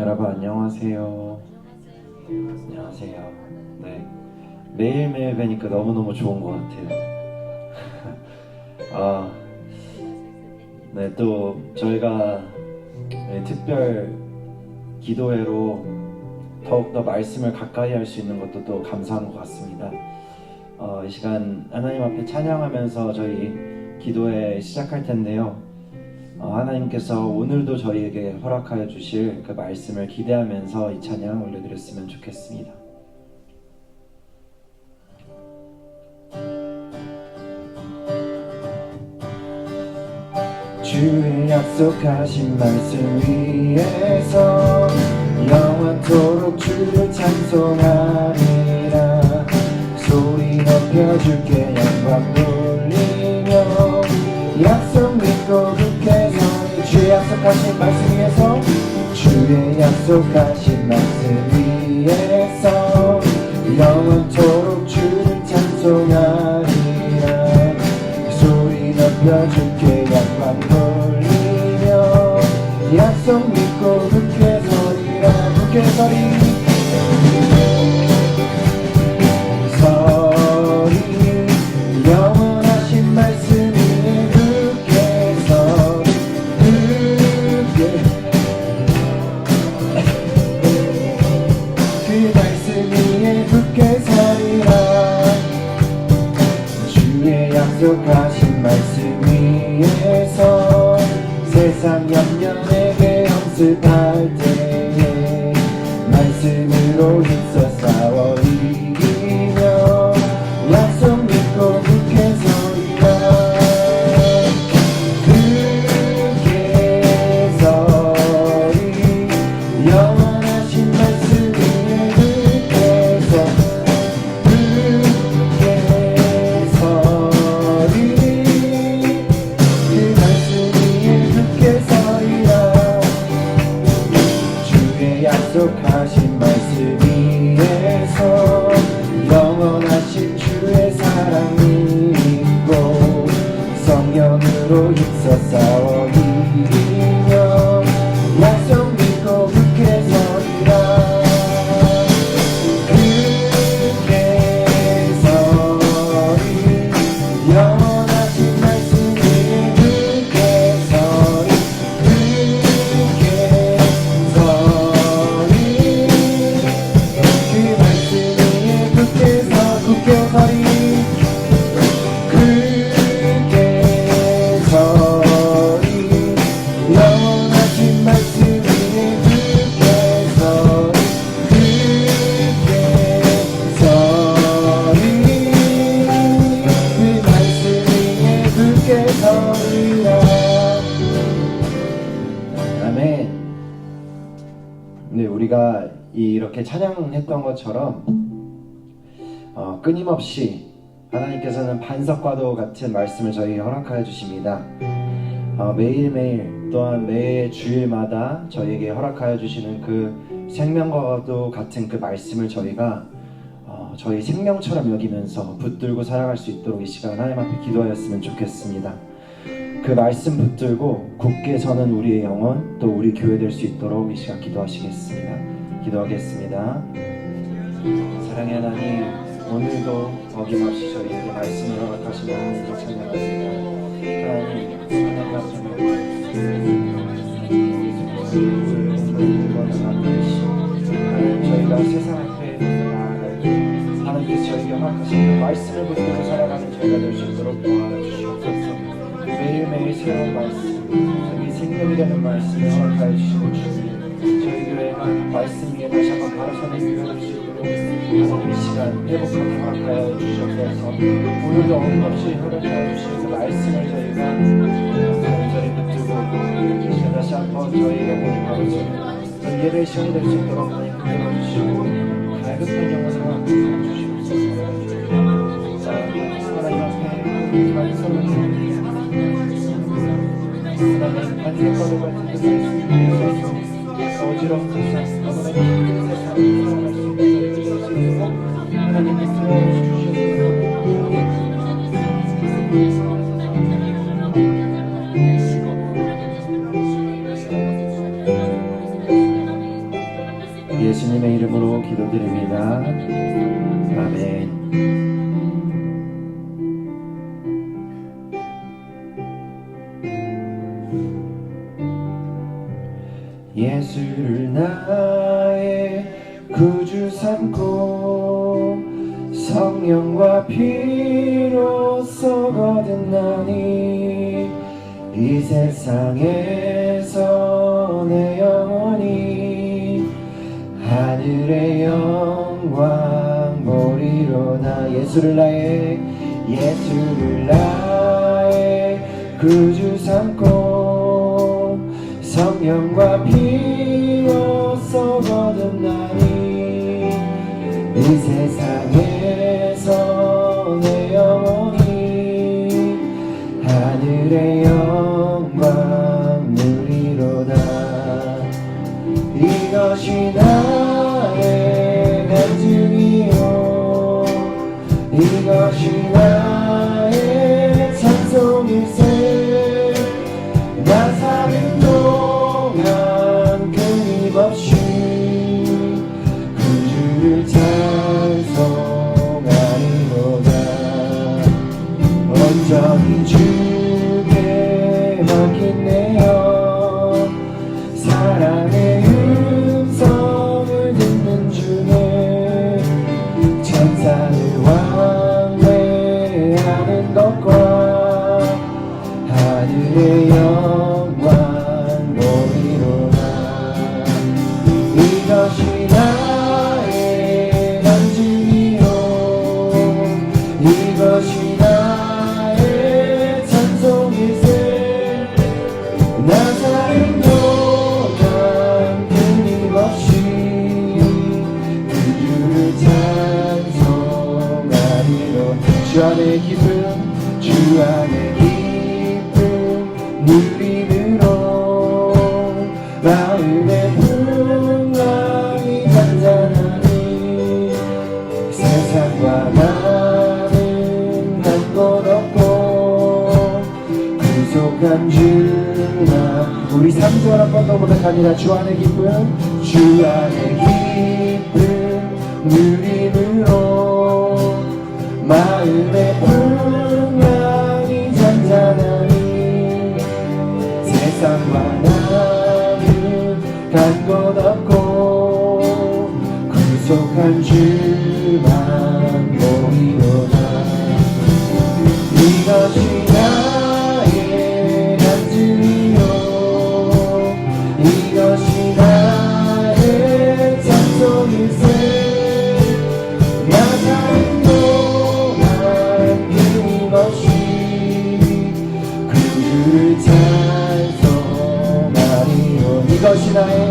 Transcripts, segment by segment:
여러분 안녕하세요. 안녕하세요. 네, 매일매일 뵈니까 너무너무 좋은 것 같아요. 아, 네, 또 저희가 특별 기도회로 더욱더 말씀을 가까이 할 수 있는 것도 또 감사한 것 같습니다. 이 시간 하나님 앞에 찬양하면서 저희 기도회 시작할 텐데요. 하나님께서 오늘도 저희에게 허락하여 주실 그 말씀을 기대하면서 이 찬양 올려드렸으면 좋겠습니다. 주의 약속하신 말씀 위에서 영원토록 주를 찬송하리라. 소리 높여 주께 영광 돌리며 약속 믿고 굳게 서리. 주의 약속하신 말씀 위에서, 주의 약속하신 말씀 위에서 영원토록 주를 찬송하리라. 소리 높여 주께 영광 돌리며 약속 믿고 굳게 서리라. 굳게 서리. 영원하신 말씀 위에 굳게 서리. 그 말씀 위에 굳게 서리라. 주의 약속하신 말씀 위에서 세상 염려에게 연습할 때에 말씀으로 힘써 싸워 이기며 약속 믿고 굳게 서리라. 굳게 서리. 영원하신 말씀 위에 굳게 서리. 그 말씀 위에 굳게 서리라. 주의 약속하신 말씀 위에서 영원하신 주의 사랑 믿고 성령으로 힘써 싸워 이기며 약속 믿고 굳게 서리라. 굳게 서리. 영원하신 말씀 위에 굳게 서리. 굳게 서리. 그 말씀 위에 굳게 서리. 굳게 서리. 영원하신 말씀 위에 굳게 서리. 굳게 서리. 그 말씀 위에 굳게 서리라. 아멘. 네, 우리가 이렇게 찬양했던 것처럼 끊임없이 하나님께서는 반석과도 같은 말씀을 저희에게 허락하여 주십니다. 매일매일 또한 매 주일마다 저희에게 허락하여 주시는 그 생명과도 같은 그 말씀을 저희가 저희 생명처럼 여기면서 붙들고 살아갈 수 있도록 이 시간 하나님 앞에 기도하였으면 좋겠습니다. 그 말씀 붙들고 굳게 서는 우리의 영혼, 또 우리 교회 될 수 있도록 이 시간 기도하시겠습니다. 기도하겠습니다. 사랑의 하나님, 오늘도 어김없이 저희에게 말씀을 허락하시며 하나님을 찬양합니다. 하나님 앞에 저희가 세상 앞에 나아갈 때 하나님께서 저희에게 허락하신 그 말씀을 붙들고 살아가는 저희가 될 수 있도록 도와주시옵소서. 매일매일 새로운 말씀, 저희 생명이 되는 말씀을 허락하여 주시고 저희 교회가 말씀 위에 다시 한번 바로 서는 교회가 될 수 있도록 하나님 이 시간 회복하게 허락하여 주시옵소서. 오늘도 어김없이 허락하여 주신 그 말씀을 저희가 간절히 붙들고 이 시간 다시 한번 저희 영혼이 바로 서는 예배의 시간이 될 수 있도록 하나님 붙들어 주시고 갈급한 영혼을 허락하여 주시옵소서. 하나님 앞에 말씀을 하나님 반석과도 같은 그 말씀 위에서 어지러운 세상, 너무나 힘든 세상을 살아갈 수 있도록 하나님 붙들어 주시옵소서. 예수를 나의 구주 삼고 성령과 피로써 거듭나니 이 세상에서 내 영혼이 하늘의 영광 보리로다. 예수를 나의 구주 삼고 성령과 피로써 거듭나니 이 세상에서 내 영혼이 하늘의 영광 누리로다. 이것이 나의 간증이요 이것이 나의 찬송일세. 나 사는 동안 끊임없이 그 주를 찬송하리로다. 온전히 주께 맡긴 내 영 사랑의 음성을 듣는 중에 천사를 왕래하는 것과 하늘의 영광 보리로다. 이것이 나의 간증이요 이것이 나의 찬송일세. 나 사는 동안 끊임없이 그 주를 찬송하리로. 주 안의 기쁨 주 안의 기쁨 누림으로 마음의 풍랑이 잔잔하니 세상과 나는 한 곳 없고 구속한 주나. 우리 3절 한 번 더 고백합니다. 주 안의 기쁨 주 안의 기쁨 누림으로 마음의 풍랑이 잔잔하니 세상과 나는 간 곳 없고 구속한 주만 보이로다. 이것이 나의 간증이요 이것이 나의 찬송일세. 나 사는 동안 끊임없이 그 주를 찬송하리요. 이것이 나의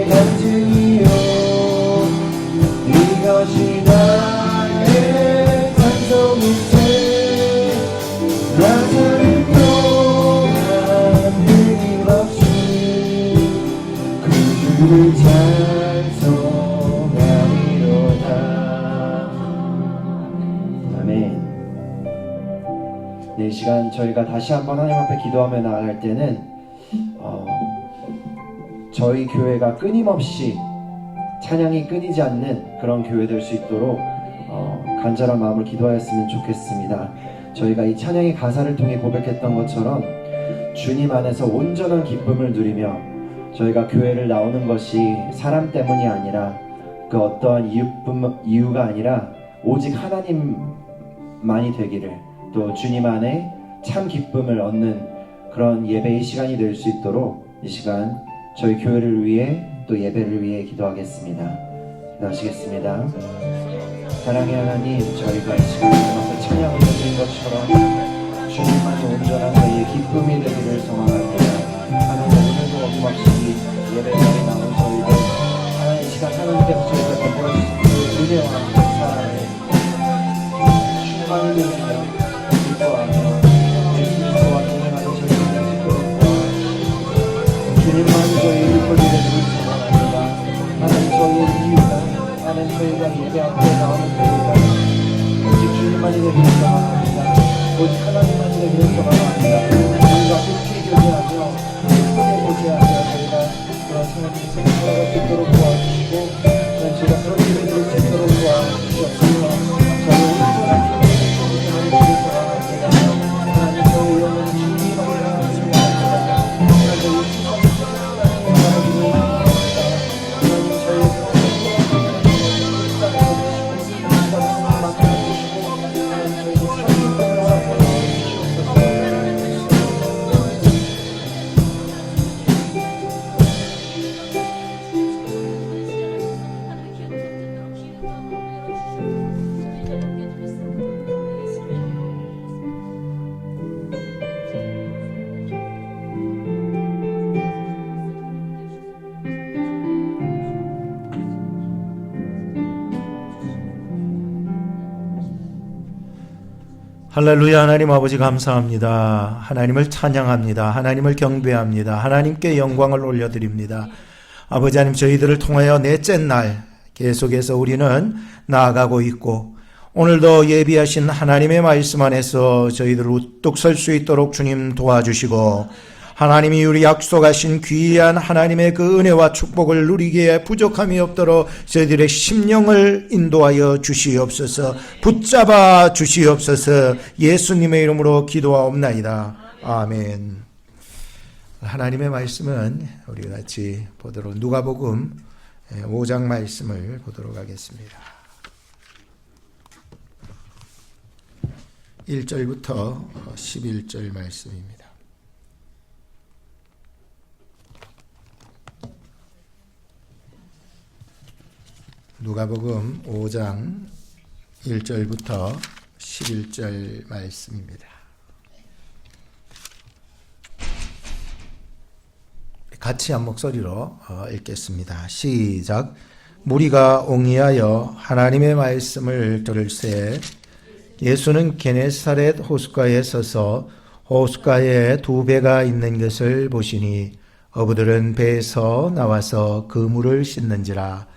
간증이요 이것이 나의 찬송일세. 나 사는 동안 끊임없이 그 주를 찬송하리로다. 아멘. 네, 이 시간 저희가 다시 한번 하나님 앞에 기도하며 나아갈 때는 저희 교회가 끊임없이 찬양이 끊이지 않는 그런 교회 될 수 있도록 간절한 마음을 기도하였으면 좋겠습니다. 저희가 이 찬양의 가사를 통해 고백했던 것처럼 주님 안에서 온전한 기쁨을 누리며 저희가 교회를 나오는 것이 사람 때문이 아니라 그 어떠한 이유가 아니라 오직 하나님만이 되기를, 또 주님 안에 참 기쁨을 얻는 그런 예배의 시간이 될 수 있도록 이 시간 저희 교회를 위해 또 예배를 위해 기도하겠습니다. 기도하시겠습니다. 사랑의 하나님, 저희가 이 시간에 앞에 찬양을 드린 것처럼 주님만이 온전한 저희의 기쁨이 되기를 소망합니다. 하나님, 오늘도 어김없이 예배자리에 나온 저희들 하나님, 이 시간 하나님께서 저희가 베풀어주신 그 은혜와 사랑을 충만히 누리며 기뻐하며 예수님과 동행하는 저희들 주님만이 저희의 일꾼이 되기를 소망합니다. 하나님, 저희의 이유가 하나님, 저희가 예배 앞에 나오는 이유가 오직 주님만이 되기를 소망합니다. 오직 하나님만이 되기를 소망합니다. 우리가 깊이 교제하며 크게 교제하며 저희가 그런 생활을 살아갈 수 있도록 도와주시고 저희가 그런 일을 될 수 있도록 도와주시옵소서. 저희 온전한 기쁨을 주시기를 소망합니다. 하나님, 저희 영혼은 주님만이 되기를 소망합니다. 할렐루야. 하나님 아버지 감사합니다. 하나님을 찬양합니다. 하나님을 경배합니다. 하나님께 영광을 올려드립니다. 아버지 하나님, 저희들을 통하여 넷째 날 계속해서 우리는 나아가고 있고, 오늘도 예비하신 하나님의 말씀 안에서 저희들 우뚝 설 수 있도록 주님 도와주시고, 하나님이 우리 약속하신 귀한 하나님의 그 은혜와 축복을 누리기에 부족함이 없도록 저희들의 심령을 인도하여 주시옵소서. 붙잡아 주시옵소서. 예수님의 이름으로 기도하옵나이다. 아멘. 하나님의 말씀은 우리 같이 보도록 누가복음 5장 말씀을 보도록 하겠습니다. 1절부터 11절 말씀입니다. 누가복음 5장 1절부터 11절 말씀입니다. 같이 한 목소리로 읽겠습니다. 시작. 무리가 옹이하여 하나님의 말씀을 들을새 예수는 게네사렛 호숫가에 서서 호숫가에 두 배가 있는 것을 보시니 어부들은 배에서 나와서 그 물을 씻는지라.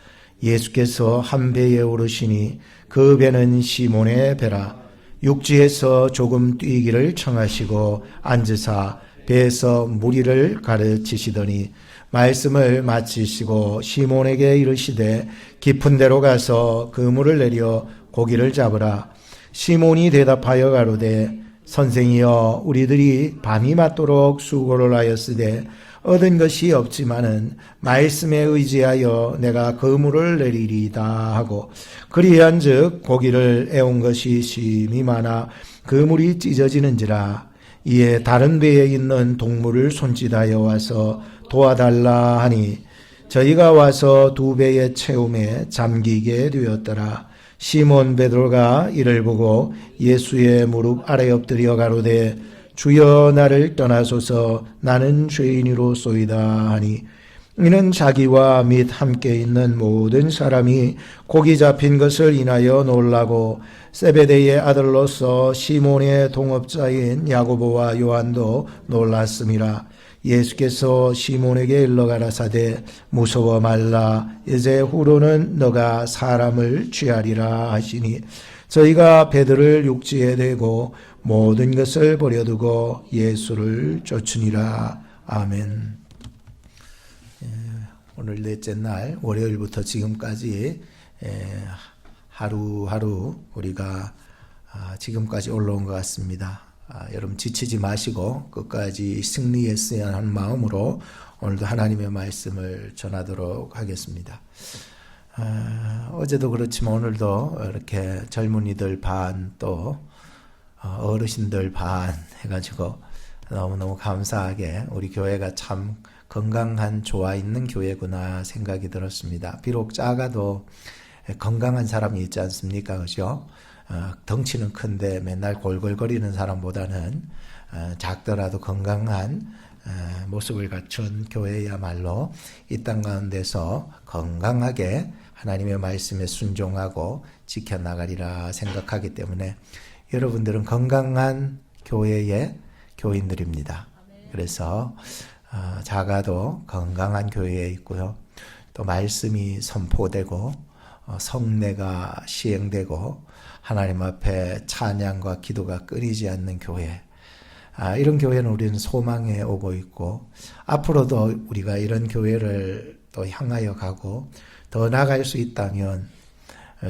예수께서 한 배에 오르시니 그 배는 시몬의 배라. 육지에서 조금 뛰기를 청하시고 앉으사 배에서 무리를 가르치시더니 말씀을 마치시고 시몬에게 이르시되 깊은 데로 가서 그물을 내려 고기를 잡으라. 시몬이 대답하여 가로되 선생이여, 우리들이 밤이 맞도록 수고를 하였으되 얻은 것이 없지만은 말씀에 의지하여 내가 그물을 내리리이다 하고, 그리한즉 고기를 애운 것이 심히 많아 그물이 찢어지는지라. 이에 다른 배에 있는 동물을 손짓하여 와서 도와달라 하니 저희가 와서 두 배의 채움에 잠기게 되었더라. 시몬 베드로가 이를 보고 예수의 무릎 아래 엎드려 가로되 주여, 나를 떠나소서, 나는 죄인이로소이다 하니, 이는 자기와 및 함께 있는 모든 사람이 고기 잡힌 것을 인하여 놀라고 세베대의 아들로서 시몬의 동업자인 야고보와 요한도 놀랐음이라. 예수께서 시몬에게 일러 가라사대 무서워 말라, 이제 후로는 너가 사람을 취하리라 하시니, 저희가 배들을 육지에 대고 모든 것을 버려두고 예수를 쫓으니라. 아멘. 오늘 넷째 날 월요일부터 지금까지 하루하루 우리가 지금까지 올라온 것 같습니다. 여러분 지치지 마시고 끝까지 승리했어야 하는 마음으로 오늘도 하나님의 말씀을 전하도록 하겠습니다. 어제도 그렇지만 오늘도 이렇게 젊은이들 반 또 어르신들 반 해가지고 너무너무 감사하게 우리 교회가 참 건강한 좋아 있는 교회구나 생각이 들었습니다. 비록 작아도 건강한 사람이 있지 않습니까? 그죠? 덩치는 큰데 맨날 골골거리는 사람보다는 작더라도 건강한 모습을 갖춘 교회야말로 이 땅 가운데서 건강하게 하나님의 말씀에 순종하고 지켜나가리라 생각하기 때문에 여러분들은 건강한 교회의 교인들입니다. 그래서 작아도 건강한 교회에 있고요. 또 말씀이 선포되고 성례가 시행되고 하나님 앞에 찬양과 기도가 끊이지 않는 교회, 이런 교회는 우리는 소망해 오고 있고 앞으로도 우리가 이런 교회를 또 향하여 가고 더 나아갈 수 있다면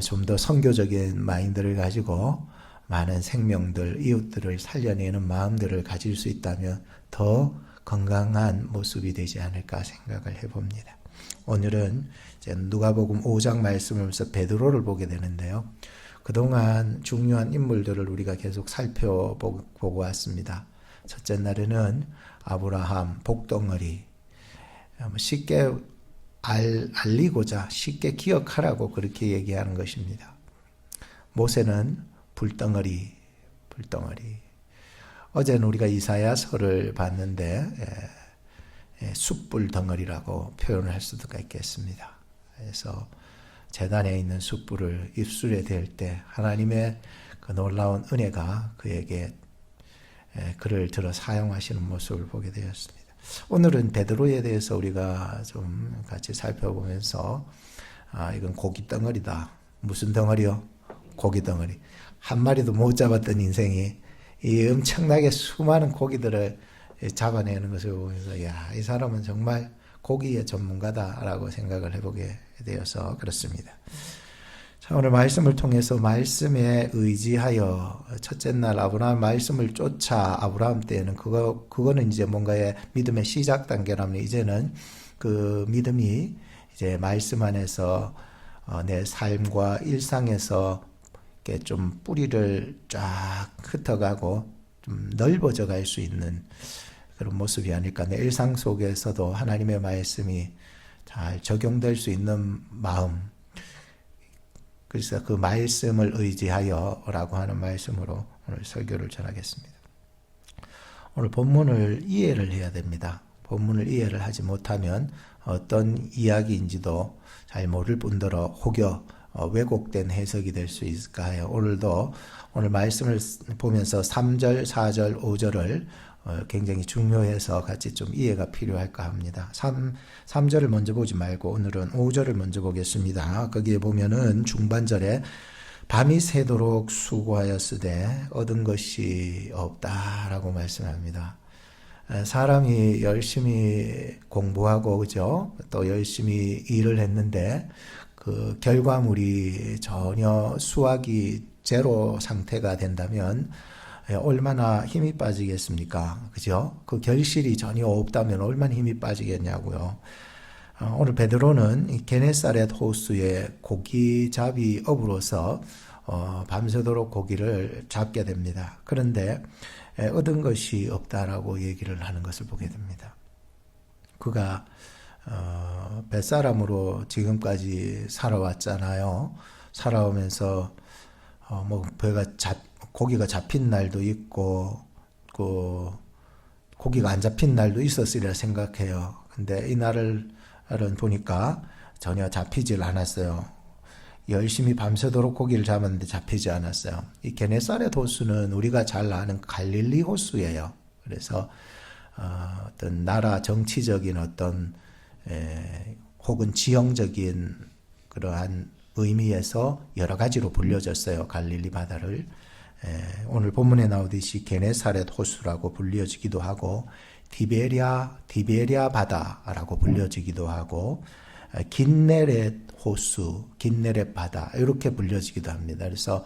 좀 더 선교적인 마인드를 가지고 많은 생명들, 이웃들을 살려내는 마음들을 가질 수 있다면 더 건강한 모습이 되지 않을까 생각을 해봅니다. 오늘은 이제 누가복음 5장 말씀을 보면서 베드로를 보게 되는데요. 그동안 중요한 인물들을 우리가 계속 살펴보고 왔습니다. 첫째 날에는 아브라함, 복덩어리, 쉽게 알리고자 쉽게 기억하라고 그렇게 얘기하는 것입니다. 모세는 불덩어리. 어제는 우리가 이사야서를 봤는데 숯불 덩어리라고 표현을 할 수도 있겠습니다. 그래서 제단에 있는 숯불을 입술에 댈 때 하나님의 그 놀라운 은혜가 그에게 그를 들어 사용하시는 모습을 보게 되었습니다. 오늘은 베드로에 대해서 우리가 좀 같이 살펴보면서 이건 고기 덩어리다. 무슨 덩어리요? 고기 덩어리. 한 마리도 못 잡았던 인생이 이 엄청나게 수많은 고기들을 잡아내는 것을 보면서 이 사람은 정말 고기의 전문가다라고 생각을 해보게 되어서 그렇습니다. 자, 오늘 말씀을 통해서 말씀에 의지하여 첫째 날 아브라함 말씀을 쫓아 아브라함 때에는 그거는 이제 뭔가의 믿음의 시작 단계라면 이제는 그 믿음이 이제 말씀 안에서 내 삶과 일상에서 이렇게 좀 뿌리를 쫙 흩어가고 좀 넓어져 갈 수 있는 그런 모습이 아닐까. 내 일상 속에서도 하나님의 말씀이 잘 적용될 수 있는 마음. 그래서 그 말씀을 의지하여라고 하는 말씀으로 오늘 설교를 전하겠습니다. 오늘 본문을 이해를 해야 됩니다. 본문을 이해를 하지 못하면 어떤 이야기인지도 잘 모를 뿐더러 혹여 왜곡된 해석이 될 수 있을까 해요. 오늘 말씀을 보면서 3절, 4절, 5절을 굉장히 중요해서 같이 좀 이해가 필요할까 합니다. 3절을 먼저 보지 말고 오늘은 5절을 먼저 보겠습니다. 거기에 보면은 중반절에 밤이 새도록 수고하였으되 얻은 것이 없다라고 말씀합니다. 사람이 열심히 공부하고 그죠? 또 열심히 일을 했는데 그 결과물이 전혀 수확이 제로 상태가 된다면 얼마나 힘이 빠지겠습니까? 그죠? 그 결실이 전혀 없다면 얼마나 힘이 빠지겠냐고요. 오늘 베드로는 게네사렛 호수의 고기잡이 업으로서 밤새도록 고기를 잡게 됩니다. 그런데 얻은 것이 없다라고 얘기를 하는 것을 보게 됩니다. 그가 뱃사람으로 지금까지 살아왔잖아요. 살아오면서 고기가 잡힌 날도 있고 고기가 안 잡힌 날도 있었으리라 생각해요. 근데 이 날을 보니까 전혀 잡히질 않았어요. 열심히 밤새도록 고기를 잡았는데 잡히지 않았어요. 이 게네사렛 호수는 우리가 잘 아는 갈릴리 호수예요. 그래서 어떤 나라 정치적인 어떤 혹은 지형적인 그러한 의미에서 여러 가지로 불려졌어요. 갈릴리 바다를. 오늘 본문에 나오듯이 게네사렛 호수라고 불려지기도 하고 티베리아 바다라고 불려지기도 하고 긴네렛 호수, 긴네렛 바다 이렇게 불려지기도 합니다. 그래서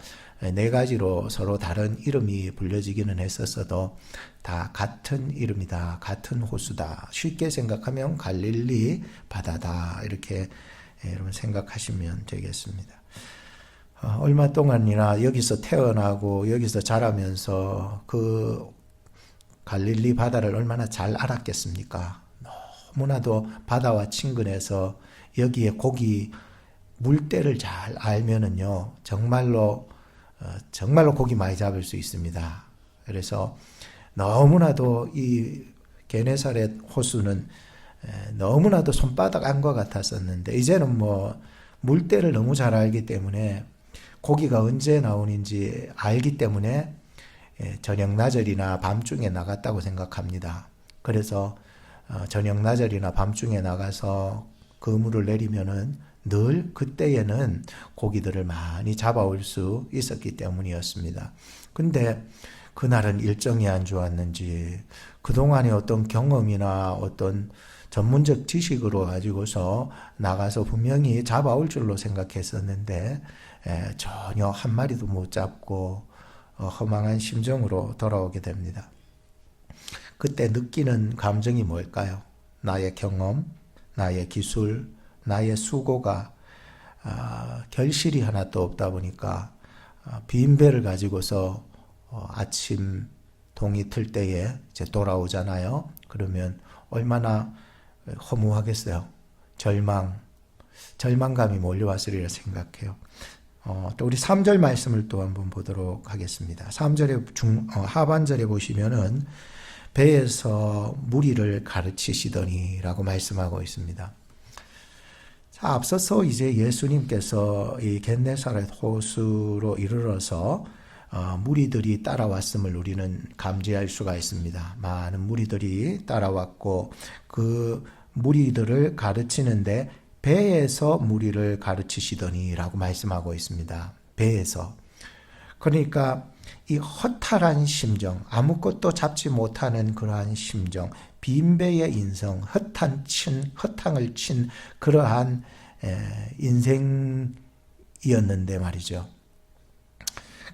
네 가지로 서로 다른 이름이 불려지기는 했었어도 다 같은 이름이다, 같은 호수다. 쉽게 생각하면 갈릴리 바다다 이렇게 여러분 생각하시면 되겠습니다. 얼마 동안이나 여기서 태어나고 여기서 자라면서 그 갈릴리 바다를 얼마나 잘 알았겠습니까? 너무나도 바다와 친근해서 여기에 고기 물때를 잘 알면은요 정말로 고기 많이 잡을 수 있습니다. 그래서 너무나도 이 게네사렛 호수는 너무나도 손바닥 안과 같았었는데 이제는 물때를 너무 잘 알기 때문에 고기가 언제 나오는지 알기 때문에 저녁 나절이나 밤중에 나갔다고 생각합니다. 그래서 저녁 나절이나 밤중에 나가서 그물을 내리면은 늘 그때에는 고기들을 많이 잡아올 수 있었기 때문이었습니다. 근데 그날은 일정이 안 좋았는지 그동안의 어떤 경험이나 어떤 전문적 지식으로 가지고서 나가서 분명히 잡아올 줄로 생각했었는데 전혀 한 마리도 못 잡고 허망한 심정으로 돌아오게 됩니다. 그때 느끼는 감정이 뭘까요? 나의 경험, 나의 기술, 나의 수고가 결실이 하나도 없다 보니까 빈 배를 가지고서 아침 동이 틀 때에 이제 돌아오잖아요. 그러면 얼마나 허무하겠어요. 절망감이 몰려왔으리라 생각해요. 또 우리 3절 말씀을 또 한번 보도록 하겠습니다. 3절에 하반절에 보시면은 배에서 무리를 가르치시더니라고 말씀하고 있습니다. 자, 앞서서 이제 예수님께서 이 겟네사렛 호수로 이르러서 무리들이 따라왔음을 우리는 감지할 수가 있습니다. 많은 무리들이 따라왔고 그 무리들을 가르치는데 배에서 무리를 가르치시더니라고 말씀하고 있습니다. 배에서. 그러니까 이 허탈한 심정, 아무것도 잡지 못하는 그러한 심정, 빈배의 인성, 허탕을 친 그러한 인생이었는데 말이죠.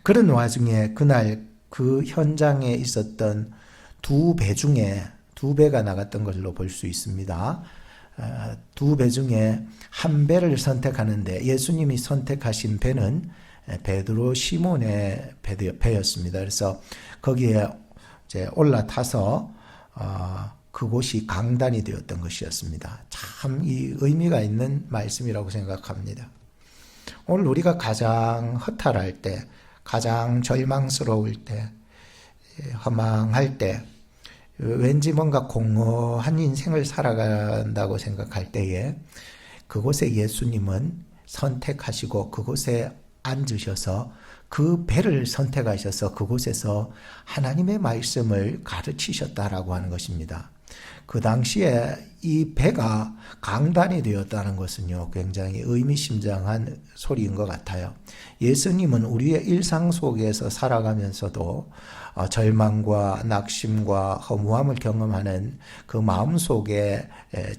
그런 와중에 그날 그 현장에 있었던 두 배 중에 두 배가 나갔던 걸로 볼 수 있습니다. 두 배 중에 한 배를 선택하는데 예수님이 선택하신 배는 베드로 시몬의 배였습니다. 그래서 거기에 이제 올라타서 그곳이 강단이 되었던 것이었습니다. 참 이 의미가 있는 말씀이라고 생각합니다. 오늘 우리가 가장 허탈할 때, 가장 절망스러울 때, 허망할 때, 왠지 뭔가 공허한 인생을 살아간다고 생각할 때에 그곳에 예수님은 선택하시고 그곳에 앉으셔서 그 배를 선택하셔서 그곳에서 하나님의 말씀을 가르치셨다라고 하는 것입니다. 그 당시에 이 배가 강단이 되었다는 것은요, 굉장히 의미심장한 소리인 것 같아요. 예수님은 우리의 일상 속에서 살아가면서도 절망과 낙심과 허무함을 경험하는 그 마음 속에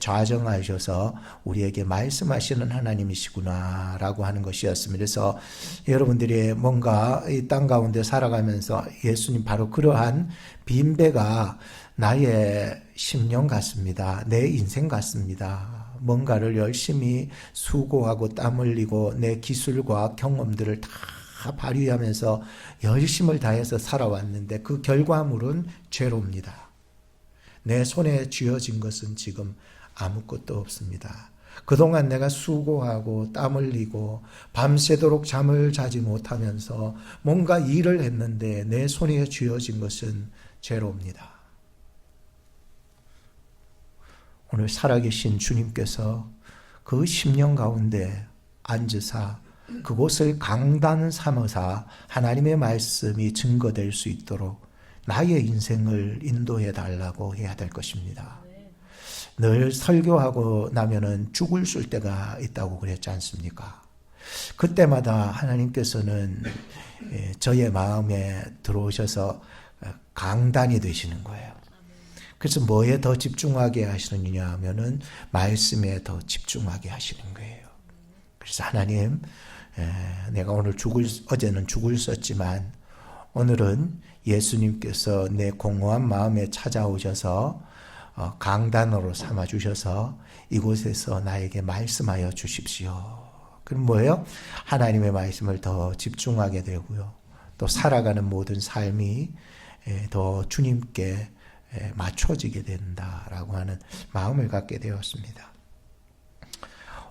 좌정하셔서 우리에게 말씀하시는 하나님이시구나라고 하는 것이었습니다. 그래서 여러분들이 뭔가 이 땅 가운데 살아가면서 예수님 바로 그러한 빈배가 나의 심령 같습니다. 내 인생 같습니다. 뭔가를 열심히 수고하고 땀 흘리고 내 기술과 경험들을 다 발휘하면서 열심을 다해서 살아왔는데 그 결과물은 죄로입니다. 내 손에 쥐어진 것은 지금 아무것도 없습니다. 그동안 내가 수고하고 땀 흘리고 밤새도록 잠을 자지 못하면서 뭔가 일을 했는데 내 손에 쥐어진 것은 죄로입니다. 오늘 살아계신 주님께서 그 심령 가운데 앉으사 그곳을 강단 삼으사 하나님의 말씀이 증거될 수 있도록 나의 인생을 인도해 달라고 해야 될 것입니다. 늘 설교하고 나면은 죽을 쓸 때가 있다고 그랬지 않습니까? 그때마다 하나님께서는 저의 마음에 들어오셔서 강단이 되시는 거예요. 그래서 뭐에 더 집중하게 하시느냐 하면은 말씀에 더 집중하게 하시는 거예요. 그래서 하나님, 내가 오늘 어제는 죽을 썼지만 오늘은 예수님께서 내 공허한 마음에 찾아오셔서 강단으로 삼아주셔서 이곳에서 나에게 말씀하여 주십시오. 그럼 뭐예요? 하나님의 말씀을 더 집중하게 되고요. 또 살아가는 모든 삶이 더 주님께 맞춰지게 된다라고 하는 마음을 갖게 되었습니다.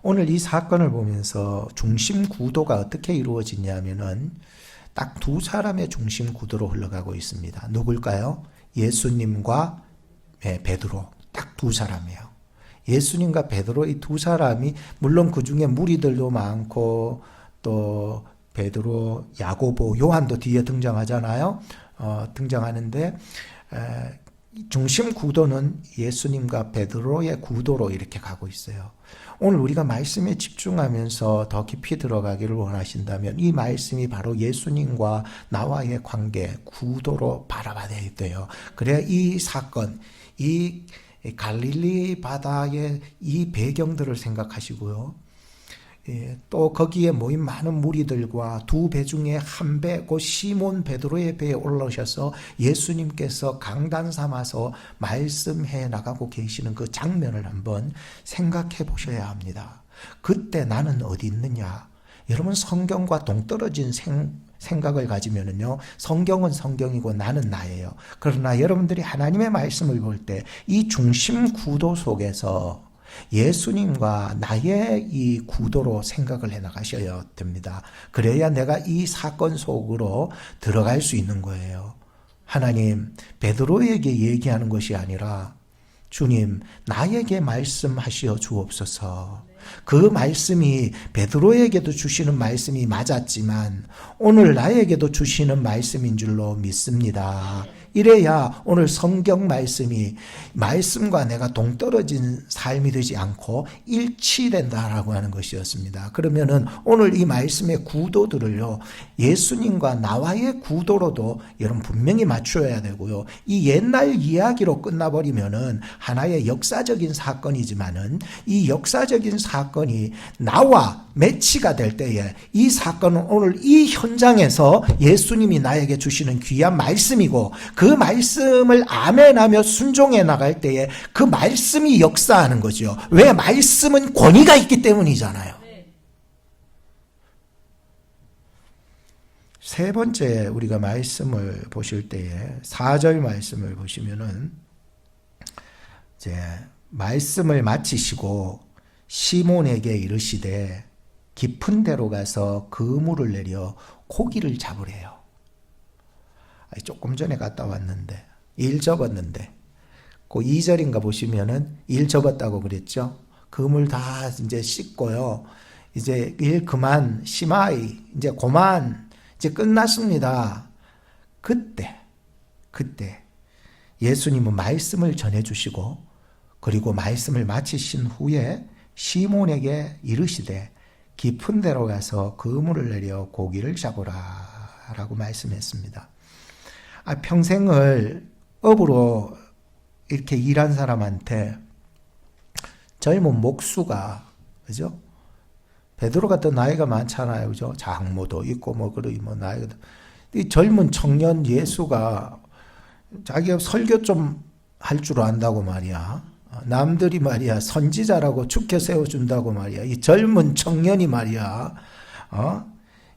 오늘 이 사건을 보면서 중심 구도가 어떻게 이루어지냐면은 딱 두 사람의 중심 구도로 흘러가고 있습니다. 누굴까요? 예수님과 베드로, 딱 두 사람이에요. 예수님과 베드로 이 두 사람이 물론 그 중에 무리들도 많고 또 베드로, 야고보, 요한도 뒤에 등장하잖아요. 등장하는데 중심 구도는 예수님과 베드로의 구도로 이렇게 가고 있어요. 오늘 우리가 말씀에 집중하면서 더 깊이 들어가기를 원하신다면 이 말씀이 바로 예수님과 나와의 관계, 구도로 바라봐야 돼요. 그래야 이 사건, 이 갈릴리 바다의 이 배경들을 생각하시고요. 또 거기에 모인 많은 무리들과 두 배 중에 한 배, 그 시몬 베드로의 배에 올라오셔서 예수님께서 강단 삼아서 말씀해 나가고 계시는 그 장면을 한번 생각해 보셔야 합니다. 그때 나는 어디 있느냐? 여러분 성경과 동떨어진 생각을 가지면은요, 성경은 성경이고 나는 나예요. 그러나 여러분들이 하나님의 말씀을 볼 때 이 중심 구도 속에서 예수님과 나의 이 구도로 생각을 해 나가셔야 됩니다. 그래야 내가 이 사건 속으로 들어갈 수 있는 거예요. 하나님, 베드로에게 얘기하는 것이 아니라 주님, 나에게 말씀하시어 주옵소서. 그 말씀이 베드로에게도 주시는 말씀이 맞았지만 오늘 나에게도 주시는 말씀인 줄로 믿습니다. 이래야 오늘 성경 말씀이 말씀과 내가 동떨어진 삶이 되지 않고 일치된다라고 하는 것이었습니다. 그러면은 오늘 이 말씀의 구도들을요, 예수님과 나와의 구도로도 여러분 분명히 맞춰야 되고요. 이 옛날 이야기로 끝나버리면은 하나의 역사적인 사건이지만은 이 역사적인 사건이 나와 매치가 될 때에 이 사건은 오늘 이 현장에서 예수님이 나에게 주시는 귀한 말씀이고 그 말씀을 아멘하며 순종해 나갈 때에 그 말씀이 역사하는 거죠. 왜? 말씀은 권위가 있기 때문이잖아요. 세 번째 우리가 말씀을 보실 때에 4절 말씀을 보시면은 이제 말씀을 마치시고 시몬에게 이르시되 깊은 데로 가서 그물을 내려 고기를 잡으래요. 조금 전에 갔다 왔는데 일 접었는데 그 2절인가 보시면은 일 접었다고 그랬죠. 그물 다 이제 씻고요. 이제 일 그만 시마이 이제 고만 이제 끝났습니다. 그때 예수님은 말씀을 전해주시고 그리고 말씀을 마치신 후에 시몬에게 이르시되 깊은 데로 가서 그물을 내려 고기를 잡으라 라고 말씀했습니다. 평생을 업으로 이렇게 일한 사람한테 젊은 목수가, 그죠? 베드로가 더 나이가 많잖아요, 그죠? 장모도 있고 나이가 이 젊은 청년 예수가 자기가 설교 좀 할 줄 안다고 말이야. 남들이 말이야 선지자라고 축켜 세워준다고 말이야. 이 젊은 청년이 말이야.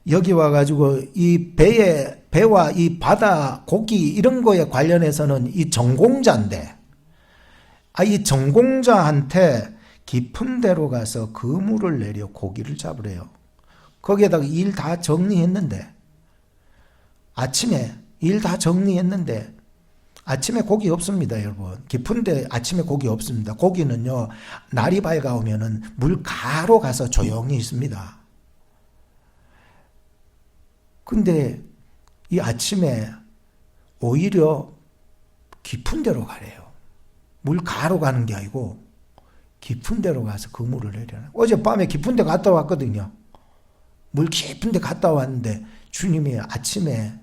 여기 와가지고 이 배와 이 바다 고기 이런 거에 관련해서는 이 전공자인데, 이 전공자한테 깊은 데로 가서 그물을 내려 고기를 잡으래요. 거기에다가 일 다 정리했는데, 아침에 일 다 정리했는데, 아침에 고기 없습니다, 여러분. 깊은데 아침에 고기 없습니다. 고기는요, 날이 밝아오면은 물 가로 가서 조용히 있습니다. 근데 이 아침에 오히려 깊은 데로 가래요. 물 가로 가는 게 아니고 깊은 데로 가서 그물을 내려놔요. 어젯밤에 깊은 데 갔다 왔거든요. 물 깊은 데 갔다 왔는데 주님이 아침에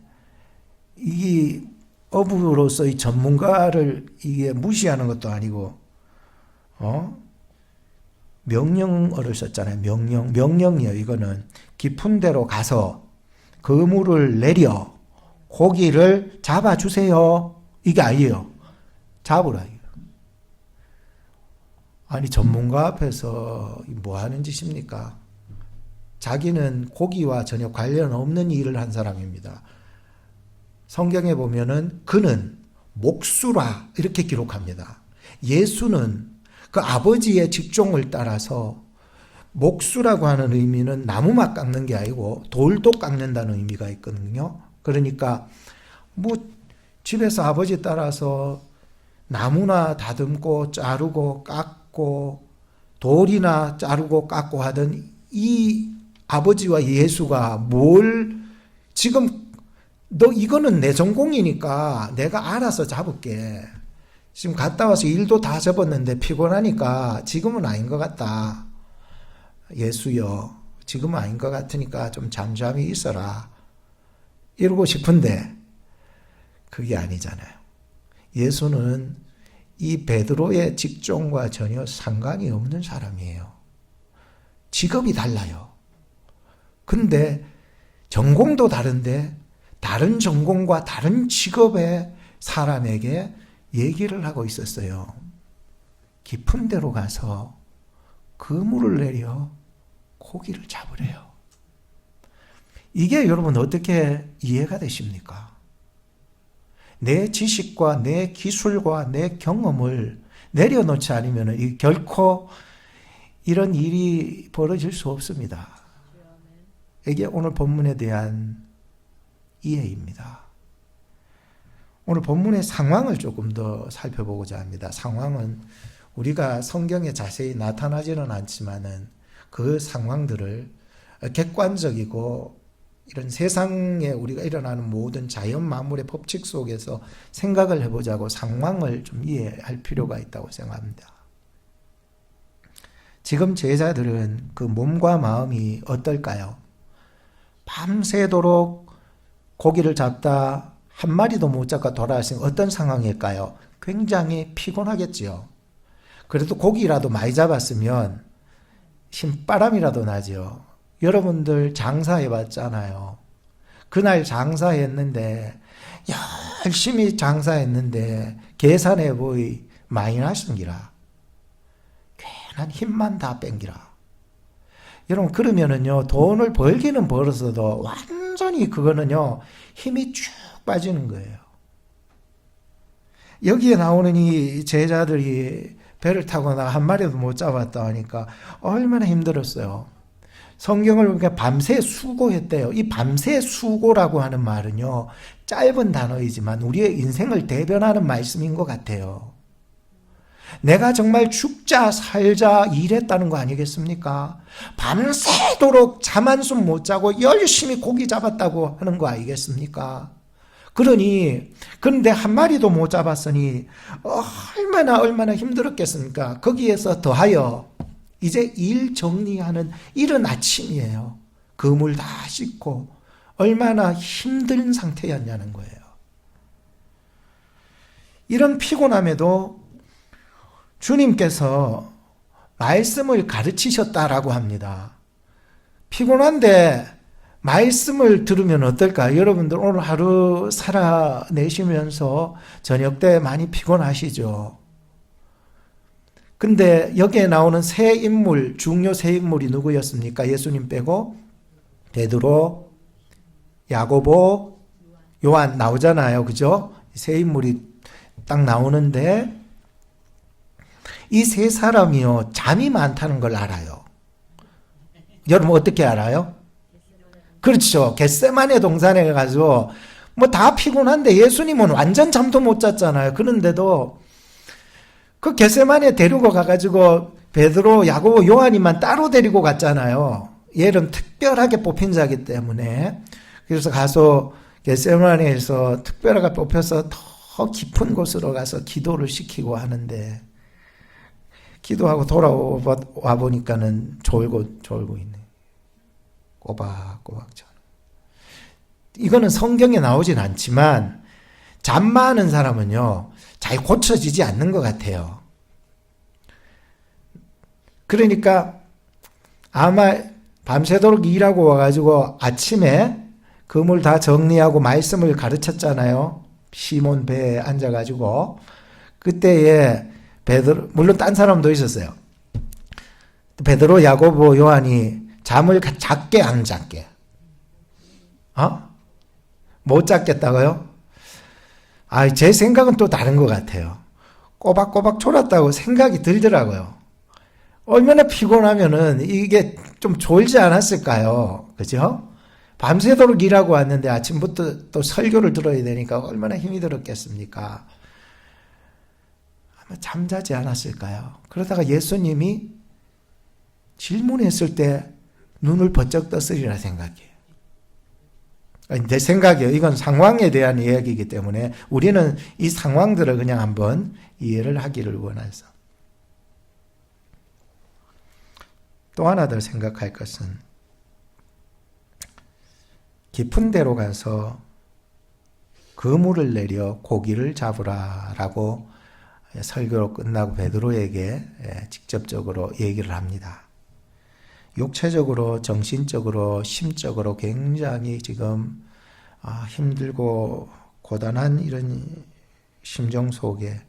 이 어부로서의 전문가를 이게 무시하는 것도 아니고, 명령어를 썼잖아요. 명령이요. 이거는 깊은 데로 가서 그물을 내려 고기를 잡아주세요. 이게 아니에요. 잡으라. 아니, 전문가 앞에서 뭐 하는 짓입니까? 자기는 고기와 전혀 관련 없는 일을 한 사람입니다. 성경에 보면은 그는 목수라 이렇게 기록합니다. 예수는 그 아버지의 직종을 따라서 목수라고 하는 의미는 나무만 깎는 게 아니고 돌도 깎는다는 의미가 있거든요. 그러니까 뭐 집에서 아버지 따라서 나무나 다듬고 자르고 깎고 돌이나 자르고 깎고 하던 이 아버지와 예수가 뭘 지금 너 이거는 내 전공이니까 내가 알아서 잡을게. 지금 갔다 와서 일도 다 접었는데 피곤하니까 지금은 아닌 것 같다. 예수여, 지금은 아닌 것 같으니까 좀 잠잠히 있어라. 이러고 싶은데 그게 아니잖아요. 예수는 이 베드로의 직종과 전혀 상관이 없는 사람이에요. 직업이 달라요. 근데 전공도 다른데 다른 전공과 다른 직업의 사람에게 얘기를 하고 있었어요. 깊은 데로 가서 그물을 내려 고기를 잡으래요. 이게 여러분 어떻게 이해가 되십니까? 내 지식과 내 기술과 내 경험을 내려놓지 않으면 결코 이런 일이 벌어질 수 없습니다. 이게 오늘 본문에 대한 이해입니다. 오늘 본문의 상황을 조금 더 살펴보고자 합니다. 상황은 우리가 성경에 자세히 나타나지는 않지만은 그 상황들을 객관적이고 이런 세상에 우리가 일어나는 모든 자연 만물의 법칙 속에서 생각을 해보자고 상황을 좀 이해할 필요가 있다고 생각합니다. 지금 제자들은 그 몸과 마음이 어떨까요? 밤새도록 고기를 잡다 한 마리도 못 잡고 돌아가신 어떤 상황일까요? 굉장히 피곤하겠지요. 그래도 고기라도 많이 잡았으면 힘바람이라도 나죠. 여러분들 장사해 봤잖아요. 그날 장사했는데 열심히 장사했는데 계산해 보이 많이 나신기라. 괜한 힘만 다 뺀기라. 여러분 그러면은요 돈을 벌기는 벌었어도 완전히 그거는요 힘이 쭉 빠지는 거예요. 여기에 나오는 이 제자들이 배를 타고 나 한 마리도 못 잡았다 하니까 얼마나 힘들었어요. 성경을 보니까 밤새 수고했대요. 이 밤새 수고라고 하는 말은요 짧은 단어이지만 우리의 인생을 대변하는 말씀인 것 같아요. 내가 정말 죽자 살자 일했다는 거 아니겠습니까? 밤새도록 잠 한숨 못 자고 열심히 고기 잡았다고 하는 거 아니겠습니까? 그런데 한 마리도 못 잡았으니 얼마나 힘들었겠습니까? 거기에서 더하여 이제 일 정리하는 이른 아침이에요. 그물 다 씻고 얼마나 힘든 상태였냐는 거예요. 이런 피곤함에도 주님께서 말씀을 가르치셨다라고 합니다. 피곤한데 말씀을 들으면 어떨까? 여러분들 오늘 하루 살아내시면서 저녁 때 많이 피곤하시죠? 근데 여기에 나오는 세 인물, 중요 세 인물이 누구였습니까? 예수님 빼고 베드로, 야고보, 요한 나오잖아요. 그죠? 세 인물이 딱 나오는데 이 세 사람이요 잠이 많다는 걸 알아요. 여러분 어떻게 알아요? 그렇죠. 겟세마네 동산에 가서 뭐 다 피곤한데 예수님은 완전 잠도 못 잤잖아요. 그런데도 그 겟세마네 데리고 가가지고 베드로, 야고보, 요한이만 따로 데리고 갔잖아요. 얘는 특별하게 뽑힌 자이기 때문에. 그래서 가서 겟세마네에서 특별하게 뽑혀서 더 깊은 곳으로 가서 기도를 시키고 하는데 기도하고 돌아와 보니까는 졸고 있네. 꼬박꼬박 자는. 이거는 성경에 나오진 않지만 잠 많은 사람은요 잘 고쳐지지 않는 것 같아요. 그러니까 아마 밤새도록 일하고 와가지고 아침에 그물 다 정리하고 말씀을 가르쳤잖아요. 시몬 배에 앉아가지고 그때에 베드로, 물론 딴 사람도 있었어요. 베드로, 야고보, 요한이 잠을 잤게 안 잤게? 못 잤겠다고요? 제 생각은 또 다른 것 같아요. 꼬박꼬박 졸았다고 생각이 들더라고요. 얼마나 피곤하면은 이게 좀 졸지 않았을까요? 그죠? 밤새도록 일하고 왔는데 아침부터 또 설교를 들어야 되니까 얼마나 힘이 들었겠습니까? 아마 잠자지 않았을까요? 그러다가 예수님이 질문했을 때 눈을 번쩍 떴으리라 생각해요. 내 생각이에요. 이건 상황에 대한 이야기이기 때문에 우리는 이 상황들을 그냥 한번 이해를 하기를 원해서. 또 하나 더 생각할 것은 깊은 데로 가서 그물을 내려 고기를 잡으라라고 설교로 끝나고 베드로에게 직접적으로 얘기를 합니다. 육체적으로, 정신적으로, 심적으로 굉장히 지금 힘들고 고단한 이런 심정 속에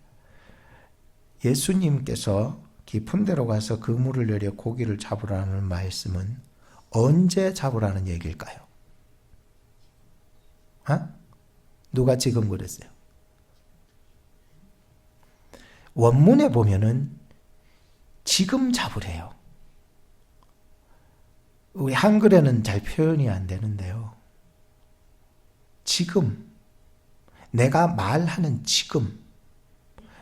예수님께서 깊은 데로 가서 그물을 내려 고기를 잡으라는 말씀은 언제 잡으라는 얘기일까요? 누가 지금 그랬어요? 원문에 보면은 지금 잡으래요. 우리 한글에는 잘 표현이 안 되는데요. 지금, 내가 말하는 지금,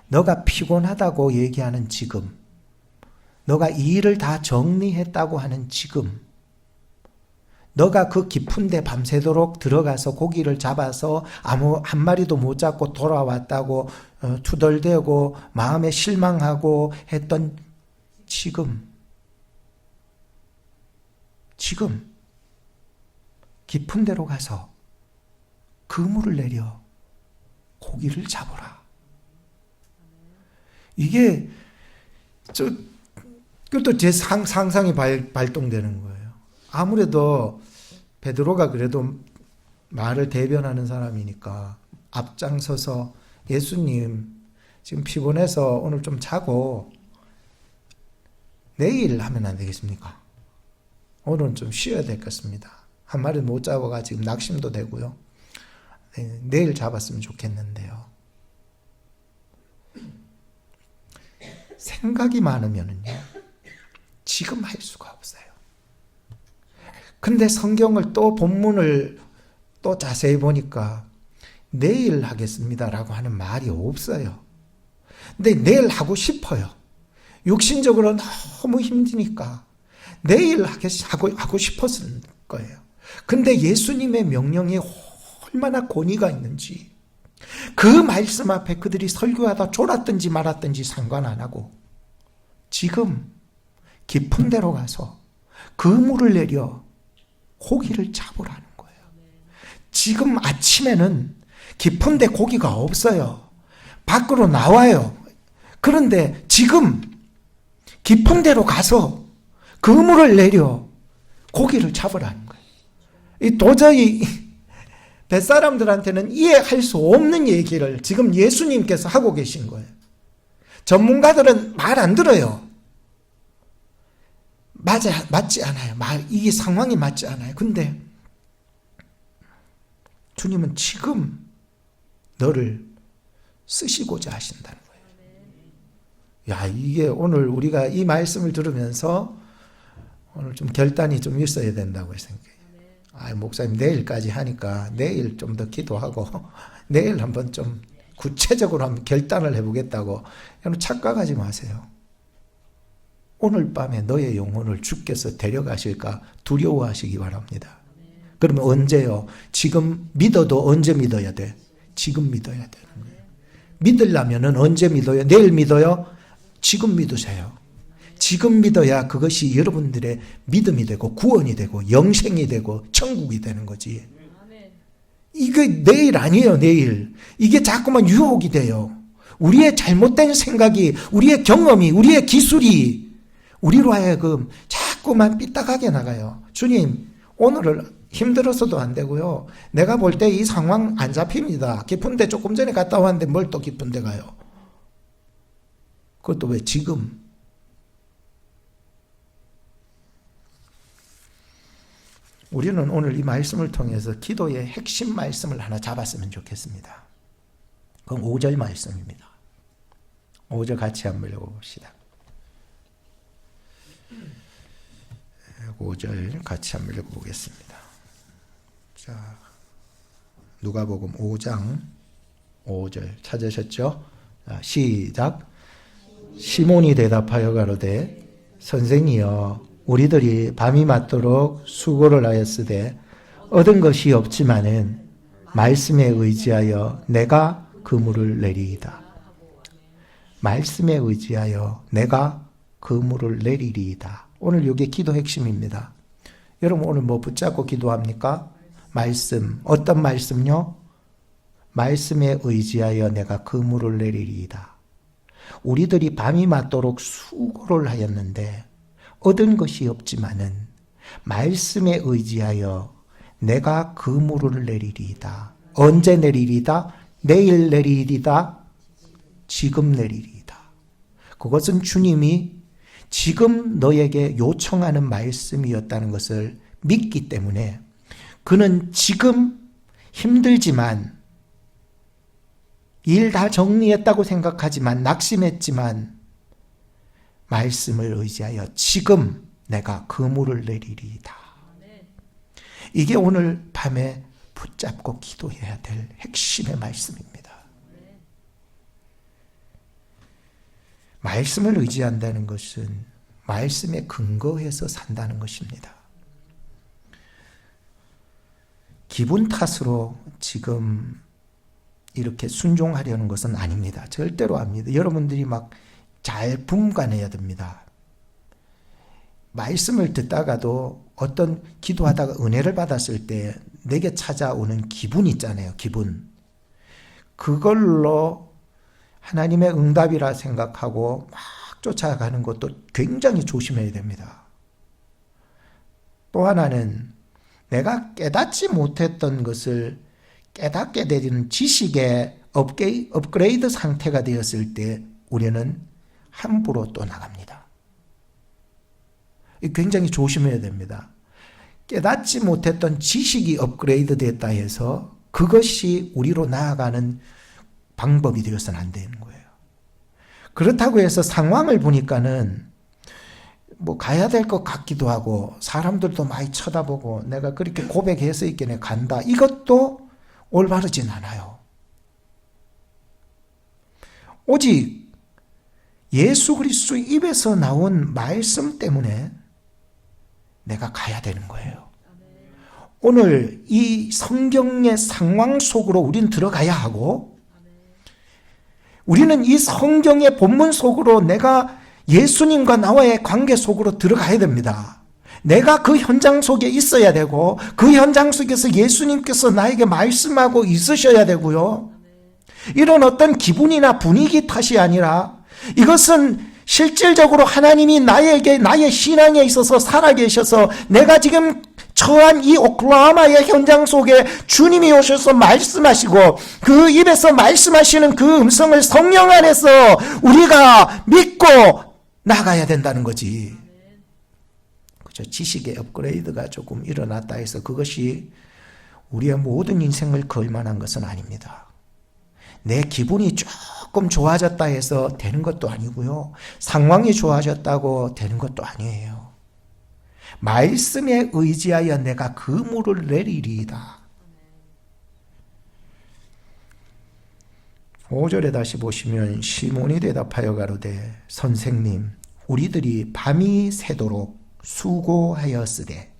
너가 피곤하다고 얘기하는 지금, 너가 이 일을 다 정리했다고 하는 지금, 너가 그 깊은 데 밤새도록 들어가서 고기를 잡아서 아무 한 마리도 못 잡고 돌아왔다고 투덜대고 마음에 실망하고 했던 지금 깊은 데로 가서 그물을 내려 고기를 잡으라. 이게 그것도 제 상상이 발동되는 거예요. 아무래도 베드로가 그래도 말을 대변하는 사람이니까 앞장서서 예수님 지금 피곤해서 오늘 좀 자고 내일 하면 안 되겠습니까? 오늘은 좀 쉬어야 되겠습니다. 한 마리 못 잡아가 지금 낙심도 되고요. 내일 잡았으면 좋겠는데요. 생각이 많으면은요, 지금 할 수가 없어요. 근데 성경을 또 본문을 또 자세히 보니까 내일 하겠습니다라고 하는 말이 없어요. 근데 내일 하고 싶어요. 육신적으로 너무 힘드니까 내일 하고 싶었을 거예요. 근데 예수님의 명령에 얼마나 권위가 있는지, 그 말씀 앞에 그들이 설교하다 졸았든지 말았든지 상관 안 하고 지금 깊은 데로 가서 그물을 내려 고기를 잡으라는 거예요. 지금 아침에는 깊은 데 고기가 없어요. 밖으로 나와요. 그런데 지금 깊은 데로 가서 그물을 내려 고기를 잡으라는 거예요. 이 도저히 뱃사람들한테는 이해할 수 없는 얘기를 지금 예수님께서 하고 계신 거예요. 전문가들은 말 안 들어요. 맞지 않아요. 이게 상황이 맞지 않아요. 근데 주님은 지금 너를 쓰시고자 하신다는 거예요. 야, 이게 오늘 우리가 이 말씀을 들으면서 오늘 좀 결단이 좀 있어야 된다고 생각해요. 목사님 내일까지 하니까 내일 좀 더 기도하고 내일 한번 좀 구체적으로 한번 결단을 해보겠다고 여러분 착각하지 마세요. 오늘 밤에 너의 영혼을 주께서 데려가실까 두려워하시기 바랍니다. 그러면 언제요? 지금 믿어도 언제 믿어야 돼? 지금 믿어야 되는 거예요. 믿으려면 언제 믿어요? 내일 믿어요? 지금 믿으세요. 지금 믿어야 그것이 여러분들의 믿음이 되고 구원이 되고 영생이 되고 천국이 되는 거지. 이게 내일 아니에요. 내일. 이게 자꾸만 유혹이 돼요. 우리의 잘못된 생각이, 우리의 경험이, 우리의 기술이 우리로 하여금 자꾸만 삐딱하게 나가요. 주님, 오늘을 힘들어서도 안 되고요. 내가 볼 때 이 상황 안 잡힙니다. 깊은데 조금 전에 갔다 왔는데 뭘 또 깊은데 가요. 그것도 왜 지금? 우리는 오늘 이 말씀을 통해서 기도의 핵심 말씀을 하나 잡았으면 좋겠습니다. 그건 5절 말씀입니다. 5절 같이 한번 읽어봅시다. 5절 같이 한번 읽어보겠습니다. 자, 누가복음 5장 5절 찾으셨죠? 자, 시작. 시몬이 대답하여 가로되 선생이여 우리들이 밤이 맞도록 수고를 하였으되 얻은 것이 없지만은 말씀에 의지하여 내가 그물을 내리이다. 말씀에 의지하여 내가 그물을 내리리이다. 오늘 이게 기도 핵심입니다. 여러분 오늘 뭐 붙잡고 기도합니까? 말씀. 어떤 말씀요? 말씀에 의지하여 내가 그물을 내리리이다. 우리들이 밤이 맞도록 수고를 하였는데 얻은 것이 없지만은 말씀에 의지하여 내가 그물을 내리리이다. 언제 내리리이다? 내일 내리리이다. 지금 내리리이다. 그것은 주님이 지금 너에게 요청하는 말씀이었다는 것을 믿기 때문에 그는 지금 힘들지만 일 다 정리했다고 생각하지만 낙심했지만 말씀을 의지하여 지금 내가 그물을 내리리이다. 이게 오늘 밤에 붙잡고 기도해야 될 핵심의 말씀입니다. 말씀을 의지한다는 것은 말씀에 근거해서 산다는 것입니다. 기분 탓으로 지금 이렇게 순종하려는 것은 아닙니다. 절대로 아닙니다. 여러분들이 막 잘 분간해야 됩니다. 말씀을 듣다가도 어떤 기도하다가 은혜를 받았을 때 내게 찾아오는 기분 있잖아요. 기분. 그걸로 하나님의 응답이라 생각하고 막 쫓아가는 것도 굉장히 조심해야 됩니다. 또 하나는 내가 깨닫지 못했던 것을 깨닫게 되는 지식의 업그레이드 상태가 되었을 때 우리는 함부로 또 나갑니다. 굉장히 조심해야 됩니다. 깨닫지 못했던 지식이 업그레이드 됐다 해서 그것이 우리로 나아가는 방법이 되어서는 안 되는 거예요. 그렇다고 해서 상황을 보니까는 뭐 가야 될 것 같기도 하고 사람들도 많이 쳐다보고 내가 그렇게 고백해서 있겠네 간다. 이것도 올바르진 않아요. 오직 예수 그리스도 입에서 나온 말씀 때문에 내가 가야 되는 거예요. 오늘 이 성경의 상황 속으로 우리는 들어가야 하고 우리는 이 성경의 본문 속으로 내가 예수님과 나와의 관계 속으로 들어가야 됩니다. 내가 그 현장 속에 있어야 되고 그 현장 속에서 예수님께서 나에게 말씀하고 있으셔야 되고요. 이런 어떤 기분이나 분위기 탓이 아니라 이것은 실질적으로 하나님이 나에게 나의 신앙에 있어서 살아계셔서 내가 지금 처한 이 오클라호마의 현장 속에 주님이 오셔서 말씀하시고 그 입에서 말씀하시는 그 음성을 성령 안에서 우리가 믿고 나가야 된다는 거지. 그죠? 지식의 업그레이드가 조금 일어났다 해서 그것이 우리의 모든 인생을 걸 만한 것은 아닙니다. 내 기분이 조금 좋아졌다 해서 되는 것도 아니고요. 상황이 좋아졌다고 되는 것도 아니에요. 말씀에 의지하여 내가 그물을 내리리이다. 5절에 다시 보시면 시몬이 대답하여 가로되 선생님 우리들이 밤이 새도록 수고하였으되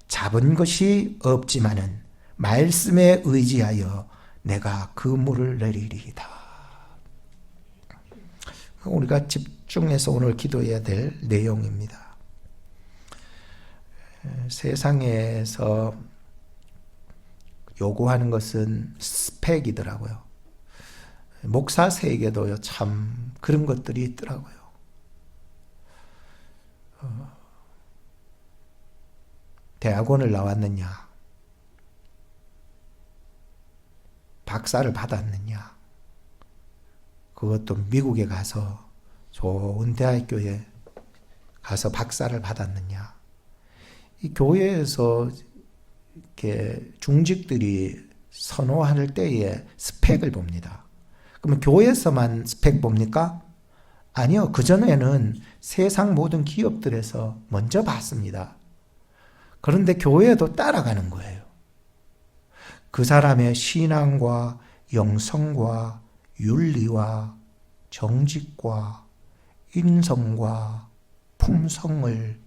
잡은 것이 없지만은 말씀에 의지하여 내가 그물을 내리리이다. 우리가 집중해서 오늘 기도해야 될 내용입니다. 세상에서 요구하는 것은 스펙이더라고요. 목사 세계도요, 참 그런 것들이 있더라고요. 대학원을 나왔느냐, 박사를 받았느냐, 그것도 미국에 가서 좋은 대학교에 가서 박사를 받았느냐. 이 교회에서 이렇게 중직들이 선호할 때에 스펙을 봅니다. 그러면 교회에서만 스펙 봅니까? 아니요. 그전에는 세상 모든 기업들에서 먼저 봤습니다. 그런데 교회도 따라가는 거예요. 그 사람의 신앙과 영성과 윤리와 정직과 인성과 품성을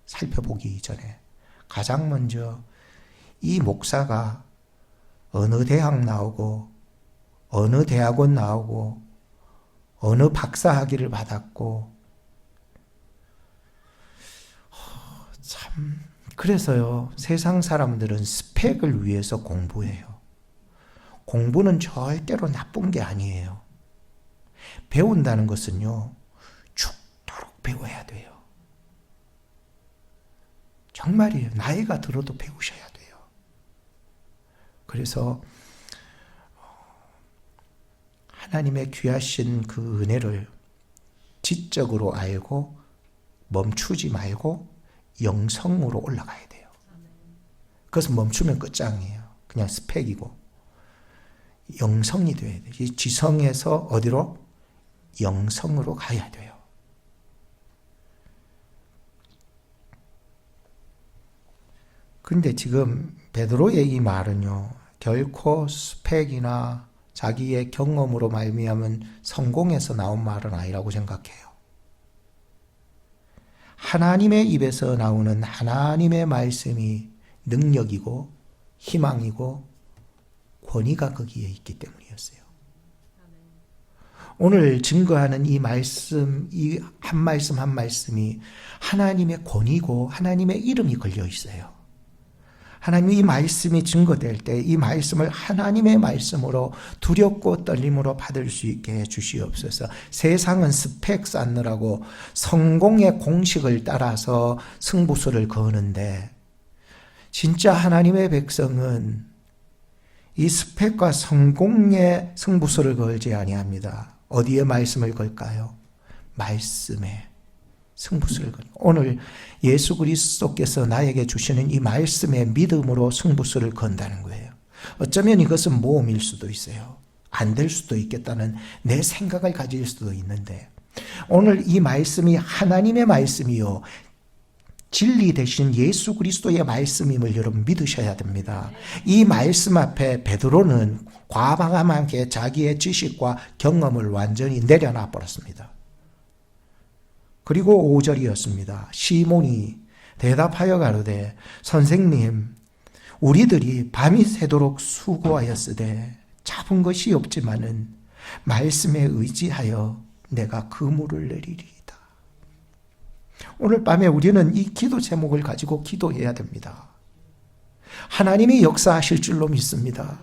살펴보기 이전에 가장 먼저 이 목사가 어느 대학 나오고 어느 대학원 나오고 어느 박사학위를 받았고 참 그래서요 세상 사람들은 스펙을 위해서 공부해요. 공부는 절대로 나쁜 게 아니에요. 배운다는 것은요 죽도록 배워야 돼요. 정말이에요. 나이가 들어도 배우셔야 돼요. 그래서 하나님의 귀하신 그 은혜를 지적으로 알고 멈추지 말고 영성으로 올라가야 돼요. 그것은 멈추면 끝장이에요. 그냥 스펙이고 영성이 돼야 돼요. 이 지성에서 어디로? 영성으로 가야 돼요. 근데 지금 베드로의 이 말은요 결코 스펙이나 자기의 경험으로 말미암은 성공해서 나온 말은 아니라고 생각해요. 하나님의 입에서 나오는 하나님의 말씀이 능력이고 희망이고 권위가 거기에 있기 때문이었어요. 오늘 증거하는 이 말씀, 이 한 말씀 한 말씀이 하나님의 권위고 하나님의 이름이 걸려 있어요. 하나님이 이 말씀이 증거될 때 이 말씀을 하나님의 말씀으로 두렵고 떨림으로 받을 수 있게 해 주시옵소서. 세상은 스펙 쌓느라고 성공의 공식을 따라서 승부수를 거는데 진짜 하나님의 백성은 이 스펙과 성공의 승부수를 걸지 아니합니다. 어디에 말씀을 걸까요? 말씀에 승부수를 걸. 오늘 예수 그리스도께서 나에게 주시는 이 말씀의 믿음으로 승부수를 건다는 거예요. 어쩌면 이것은 모험일 수도 있어요. 안 될 수도 있겠다는 내 생각을 가질 수도 있는데 오늘 이 말씀이 하나님의 말씀이요 진리 대신 예수 그리스도의 말씀임을 여러분 믿으셔야 됩니다. 이 말씀 앞에 베드로는 과감하게 자기의 지식과 경험을 완전히 내려놔 버렸습니다. 그리고 5절이었습니다. 시몬이 대답하여 가로되 선생님 우리들이 밤이 새도록 수고하였으되 잡은 것이 없지만은 말씀에 의지하여 내가 그물을 내리리이다. 오늘 밤에 우리는 이 기도 제목을 가지고 기도해야 됩니다. 하나님이 역사하실 줄로 믿습니다.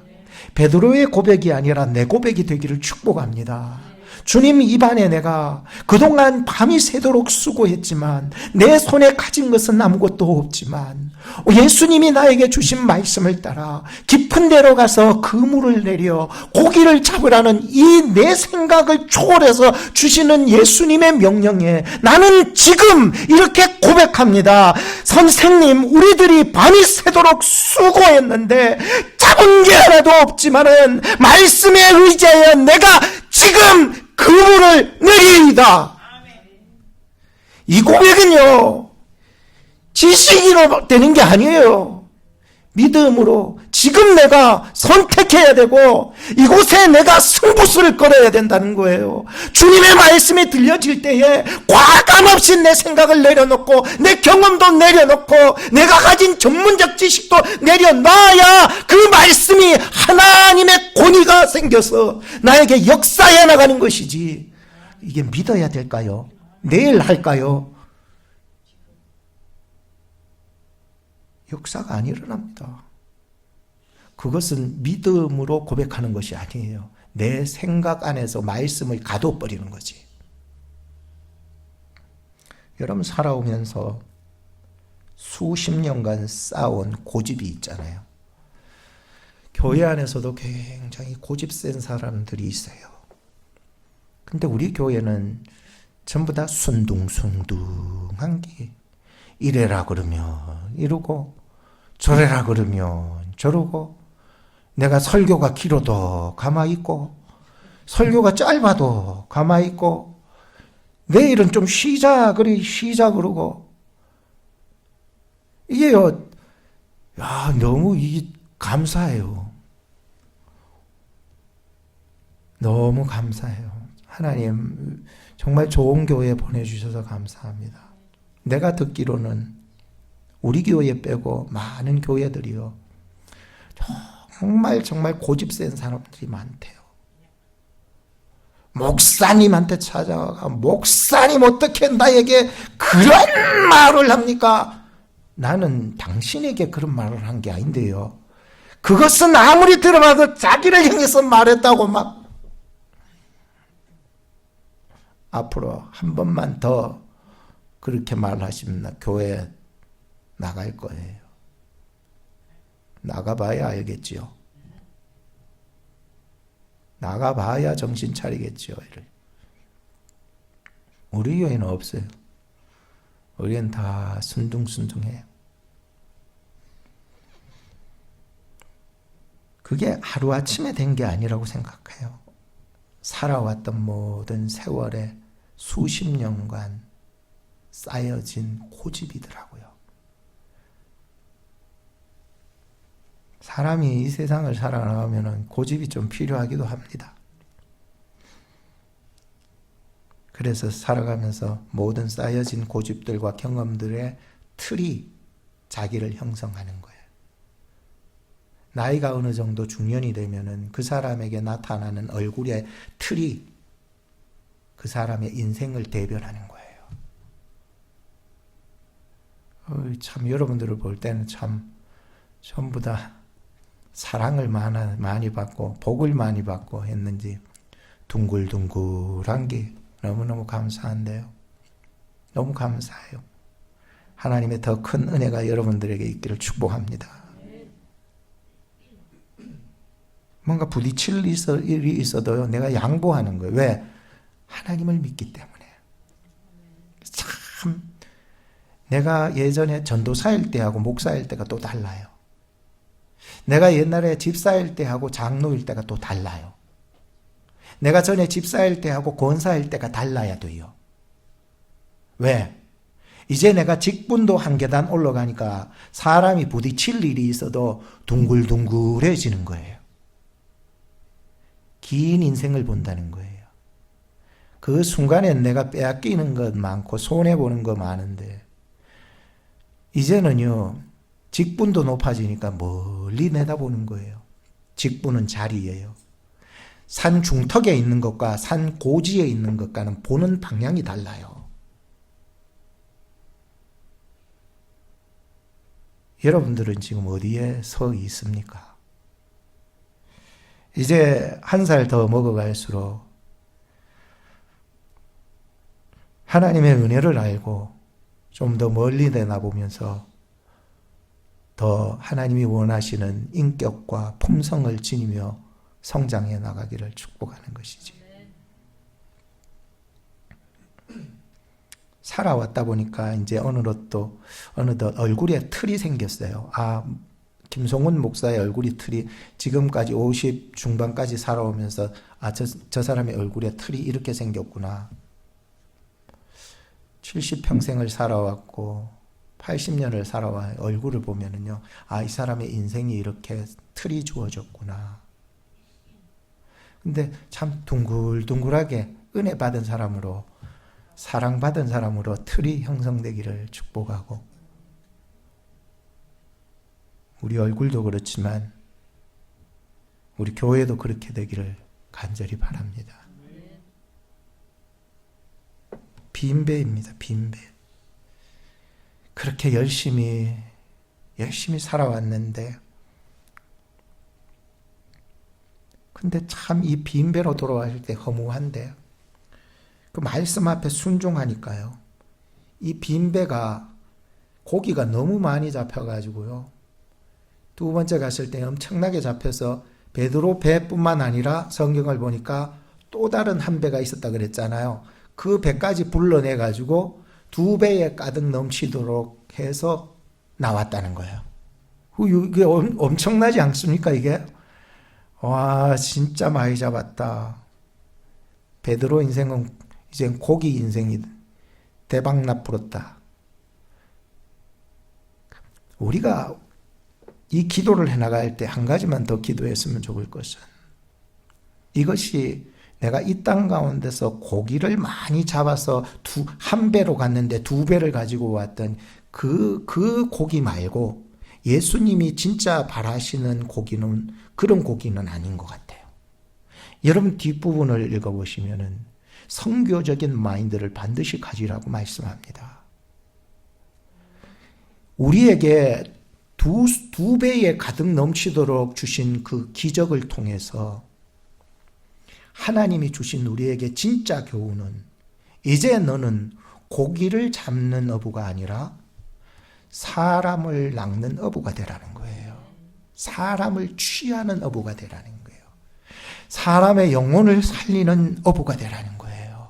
베드로의 고백이 아니라 내 고백이 되기를 축복합니다. 주님, 입안에 내가 그동안 밤이 새도록 수고했지만 내 손에 가진 것은 아무것도 없지만 예수님이 나에게 주신 말씀을 따라 깊은 데로 가서 그물을 내려 고기를 잡으라는 이 내 생각을 초월해서 주시는 예수님의 명령에 나는 지금 이렇게 고백합니다. 선생님, 우리들이 밤이 새도록 수고했는데 잡은 게 하나도 없지만은 말씀에 의지하여 내가 지금 그물을 내리이다. 이 고백은요 지식으로 되는 게 아니에요. 믿음으로 지금 내가 선택해야 되고 이곳에 내가 승부수를 걸어야 된다는 거예요. 주님의 말씀이 들려질 때에 과감없이 내 생각을 내려놓고 내 경험도 내려놓고 내가 가진 전문적 지식도 내려놔야 그 말씀이 하나님의 권위가 생겨서 나에게 역사해 나가는 것이지. 이게 믿어야 될까요? 내일 할까요? 역사가 안 일어납니다. 그것은 믿음으로 고백하는 것이 아니에요. 내 생각 안에서 말씀을 가둬버리는 거지. 여러분 살아오면서 수십 년간 쌓아온 고집이 있잖아요. 교회 안에서도 굉장히 고집 센 사람들이 있어요. 근데 우리 교회는 전부 다 순둥순둥한 게 이래라 그러면 이러고 저래라 그러면 저러고 내가 설교가 길어도 가만히 있고 설교가 짧아도 가만히 있고 내일은 좀 쉬자 그러고 이게요 너무 감사해요. 너무 감사해요. 하나님 정말 좋은 교회 보내주셔서 감사합니다. 내가 듣기로는 우리 교회 빼고 많은 교회들이요 정말 고집 센 사람들이 많대요. 목사님한테 찾아가 목사님 어떻게 나에게 그런 말을 합니까? 나는 당신에게 그런 말을 한 게 아닌데요. 그것은 아무리 들어봐도 자기를 향해서 말했다고 막 앞으로 한 번만 더 그렇게 말하시면 교회 나갈 거예요. 나가봐야 알겠지요. 나가봐야 정신 차리겠지요. 우리 교회는 없어요. 우리는 다 순둥순둥해요. 그게 하루아침에 된 게 아니라고 생각해요. 살아왔던 모든 세월에 수십 년간 쌓여진 고집이더라고요. 사람이 이 세상을 살아나가면 고집이 좀 필요하기도 합니다. 그래서 살아가면서 모든 쌓여진 고집들과 경험들의 틀이 자기를 형성하는 거예요. 나이가 어느 정도 중년이 되면은 그 사람에게 나타나는 얼굴의 틀이 그 사람의 인생을 대변하는 거예요. 참 여러분들을 볼 때는 참 전부 다 사랑을 많이 받고 복을 많이 받고 했는지 둥글둥글한 게 너무너무 감사한데요. 너무 감사해요. 하나님의 더 큰 은혜가 여러분들에게 있기를 축복합니다. 뭔가 부딪힐 일이 있어도요, 내가 양보하는 거예요. 왜? 하나님을 믿기 때문에. 참 내가 예전에 전도사일 때하고 목사일 때가 또 달라요. 내가 옛날에 집사일 때하고 장로일 때가 또 달라요. 내가 전에 집사일 때하고 권사일 때가 달라야 돼요. 왜? 이제 내가 직분도 한 계단 올라가니까 사람이 부딪힐 일이 있어도 둥글둥글해지는 거예요. 긴 인생을 본다는 거예요. 그 순간엔 내가 빼앗기는 것 많고 손해보는 거 많은데 이제는요, 직분도 높아지니까 멀리 내다보는 거예요. 직분은 자리예요. 산 중턱에 있는 것과 산 고지에 있는 것과는 보는 방향이 달라요. 여러분들은 지금 어디에 서 있습니까? 이제 한 살 더 먹어갈수록 하나님의 은혜를 알고 좀 더 멀리 내다보면서 더 하나님이 원하시는 인격과 품성을 지니며 성장해 나가기를 축복하는 것이지. 살아왔다 보니까 이제 어느덧 얼굴에 틀이 생겼어요. 김송훈 목사의 얼굴이 틀이 지금까지 50 중반까지 살아오면서 저 사람의 얼굴에 틀이 이렇게 생겼구나. 70평생을 살아왔고 80년을 살아와 얼굴을 보면은요, 이 사람의 인생이 이렇게 틀이 주어졌구나. 근데 참 둥글둥글하게 은혜 받은 사람으로, 사랑받은 사람으로 틀이 형성되기를 축복하고, 우리 얼굴도 그렇지만 우리 교회도 그렇게 되기를 간절히 바랍니다. 빈배입니다. 빈배. 그렇게 열심히 살아왔는데, 근데 참 이 빈배로 돌아왔을 때 허무한데, 그 말씀 앞에 순종하니까요, 이 빈배가 고기가 너무 많이 잡혀가지고요, 두 번째 갔을 때 엄청나게 잡혀서 베드로 배뿐만 아니라 성경을 보니까 또 다른 한 배가 있었다 그랬잖아요. 그 배까지 불러내가지고 2배에 가득 넘치도록 해서 나왔다는 거예요. 이게 엄청나지 않습니까, 이게? 와, 진짜 많이 잡았다. 베드로 인생은 이제 고기 인생이 대박나 부렀다. 우리가 이 기도를 해나갈 때 한 가지만 더 기도했으면 좋을 것은, 이것이 내가 이 땅 가운데서 고기를 많이 잡아서 한 배로 갔는데 2배를 가지고 왔던 그 고기 말고 예수님이 진짜 바라시는 고기는 그런 고기는 아닌 것 같아요. 여러분 뒷부분을 읽어보시면은 성교적인 마인드를 반드시 가지라고 말씀합니다. 우리에게 두 배에 가득 넘치도록 주신 그 기적을 통해서 하나님이 주신 우리에게 진짜 교훈은, 이제 너는 고기를 잡는 어부가 아니라 사람을 낚는 어부가 되라는 거예요. 사람을 취하는 어부가 되라는 거예요. 사람의 영혼을 살리는 어부가 되라는 거예요.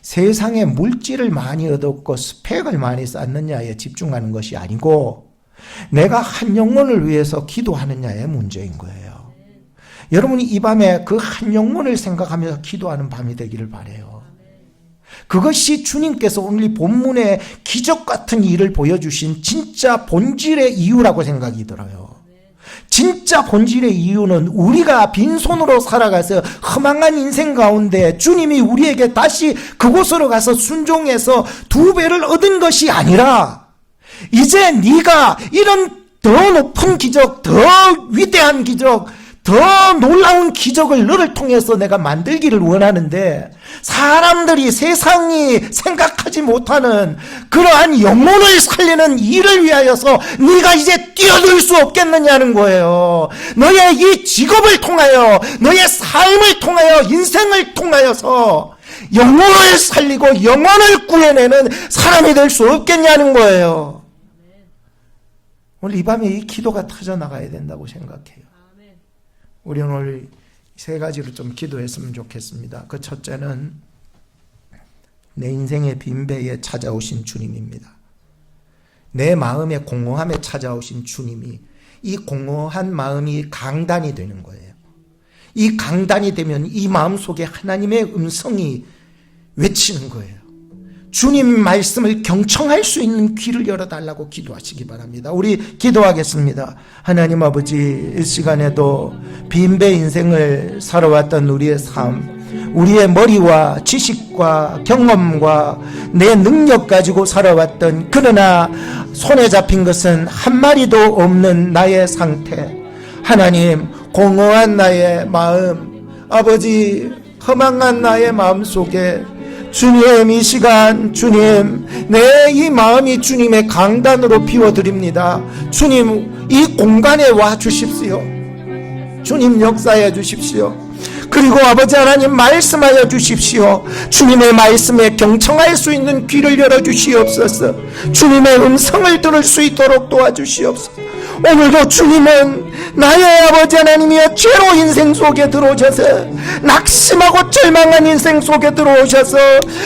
세상에 물질을 많이 얻었고 스펙을 많이 쌓느냐에 집중하는 것이 아니고 내가 한 영혼을 위해서 기도하느냐의 문제인 거예요. 여러분이 이 밤에 그 한 영혼을 생각하면서 기도하는 밤이 되기를 바라요. 그것이 주님께서 오늘 이 본문에 기적 같은 일을 보여주신 진짜 본질의 이유라고 생각이 들어요. 진짜 본질의 이유는 우리가 빈손으로 살아가서 허망한 인생 가운데 주님이 우리에게 다시 그곳으로 가서 순종해서 2배를 얻은 것이 아니라 이제 네가 이런 더 높은 기적, 더 위대한 기적, 더 놀라운 기적을 너를 통해서 내가 만들기를 원하는데 사람들이 세상이 생각하지 못하는 그러한 영혼을 살리는 일을 위하여서 네가 이제 뛰어들 수 없겠느냐는 거예요. 너의 이 직업을 통하여, 너의 삶을 통하여, 인생을 통하여서 영혼을 살리고 영혼을 구해내는 사람이 될 수 없겠냐는 거예요. 오늘 이 밤에 이 기도가 터져나가야 된다고 생각해요. 우리 오늘 3가지로 좀 기도했으면 좋겠습니다. 그 첫째는 내 인생의 빈배에 찾아오신 주님입니다. 내 마음의 공허함에 찾아오신 주님이 이 공허한 마음이 강단이 되는 거예요. 이 강단이 되면 이 마음속에 하나님의 음성이 외치는 거예요. 주님 말씀을 경청할 수 있는 귀를 열어달라고 기도하시기 바랍니다. 우리 기도하겠습니다. 하나님 아버지, 이 시간에도 빈배 인생을 살아왔던 우리의 삶, 우리의 머리와 지식과 경험과 내 능력 가지고 살아왔던, 그러나 손에 잡힌 것은 한 마리도 없는 나의 상태, 하나님, 공허한 나의 마음, 아버지, 허망한 나의 마음 속에 주님, 이 시간 주님, 내 이 마음이 주님의 강단으로 비워드립니다. 주님, 이 공간에 와 주십시오. 주님, 역사해 주십시오. 그리고 아버지 하나님, 말씀하여 주십시오. 주님의 말씀에 경청할 수 있는 귀를 열어주시옵소서. 주님의 음성을 들을 수 있도록 도와주시옵소서. 오늘도 주님은 나의 아버지 하나님이여, 죄로 인생 속에 들어오셔서, 낙심하고 절망한 인생 속에 들어오셔서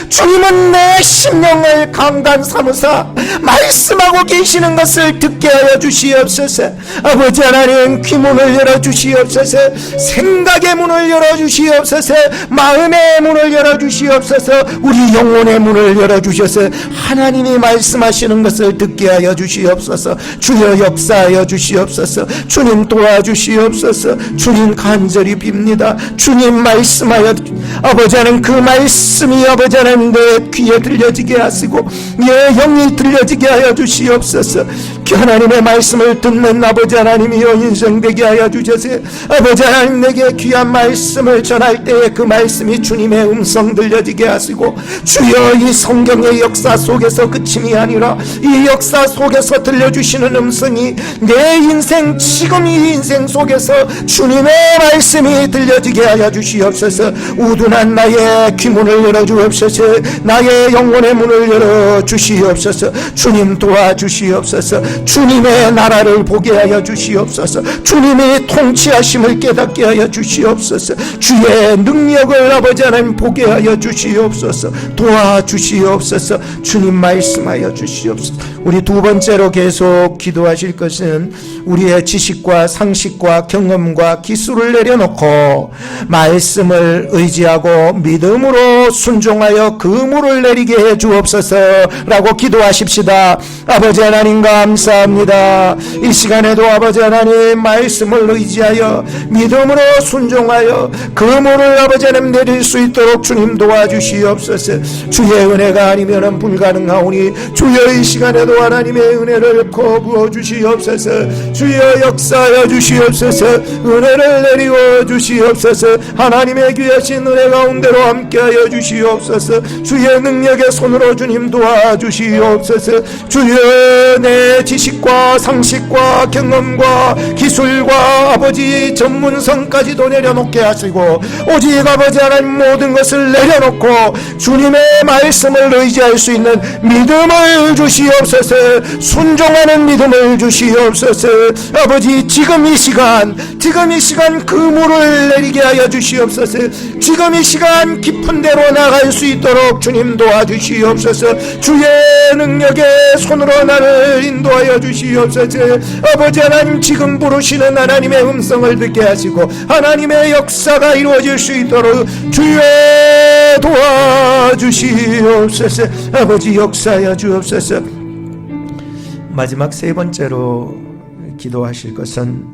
주님은 내 심령을 강단 삼으사 말씀하고 계시는 것을 듣게 하여 주시옵소서. 아버지 하나님, 귀문을 열어주시옵소서. 생각의 문을 열어주시옵소서. 마음의 문을 열어주시옵소서. 우리 영혼의 문을 열어주셔서 하나님이 말씀하시는 것을 듣게 하여 주시옵소서. 주여 역사하여 주시옵소서. 주님 도와주시옵소서. 주님 간절히 빕니다. 주님 말씀하여, 아버지 하나님, 그 말씀이 아버지 하나님 내 귀에 들려지게 하시고 내 영이 들려지게 하여 주시옵소서. 하나님의 말씀을 듣는 아버지 하나님이여, 인생되게 하여 주셔서 아버지 하나님, 내게 귀한 말씀을 전할 때에 그 말씀이 주님의 음성 들려지게 하시고, 주여 이 성경의 역사 속에서 그침이 아니라 이 역사 속에서 들려주시는 음성이 내 인생, 지금 이 인생 속에서 주님의 말씀이 들려지게 하여 주시옵소서. 우둔한 나의 귀문을 열어주옵소서. 나의 영혼의 문을 열어주시옵소서. 주님 도와주시옵소서. 주님의 나라를 보게 하여 주시옵소서. 주님의 통치하심을 깨닫게 하여 주시옵소서. 주의 능력을 아버지 하나님 보게 하여 주시옵소서. 도와주시옵소서. 주님 말씀하여 주시옵소서. 우리 2번째로 계속 기도하실 것은 우리의 지식과 상식과 경험과 기술을 내려놓고 말씀을 의지하고 믿음으로 순종하여 그물을 내리게 해 주옵소서라고 기도하십시다. 아버지 하나님 감사합니다. 이 시간에도 아버지 하나님 말씀을 의지하여 믿음으로 순종하여 그물을 아버지 하나님 내릴 수 있도록 주님 도와주시옵소서. 주의 은혜가 아니면 불가능하오니 주여 이 시간에도 하나님의 은혜를 거부어 주시옵소서. 주여 역사하여 주시옵소서. 은혜를 내리워 주시옵소서. 하나님의 귀하신 은혜 가운데로 함께하여 주시옵소서. 주의 능력의 손으로 주님 도와주시옵소서. 주여 내 지식과 상식과 경험과 기술과 아버지 전문성까지도 내려놓게 하시고 오직 아버지 하나님 모든 것을 내려놓고 주님의 말씀을 의지할 수 있는 믿음을 주시옵소서. 순종하는 믿음을 주시옵소서. 아버지 지금 이 시간 그물을 내리게 하여 주시옵소서. 지금 이 시간 깊은 데로 나갈 수 있도록 주님 도와주시옵소서. 주의 능력의 손으로 나를 인도하여 주시옵소서. 아버지 하나님, 지금 부르시는 하나님의 음성을 듣게 하시고 하나님의 역사가 이루어질 수 있도록 주여 도와주시옵소서. 아버지 역사하여 주옵소서. 마지막 3번째로 기도하실 것은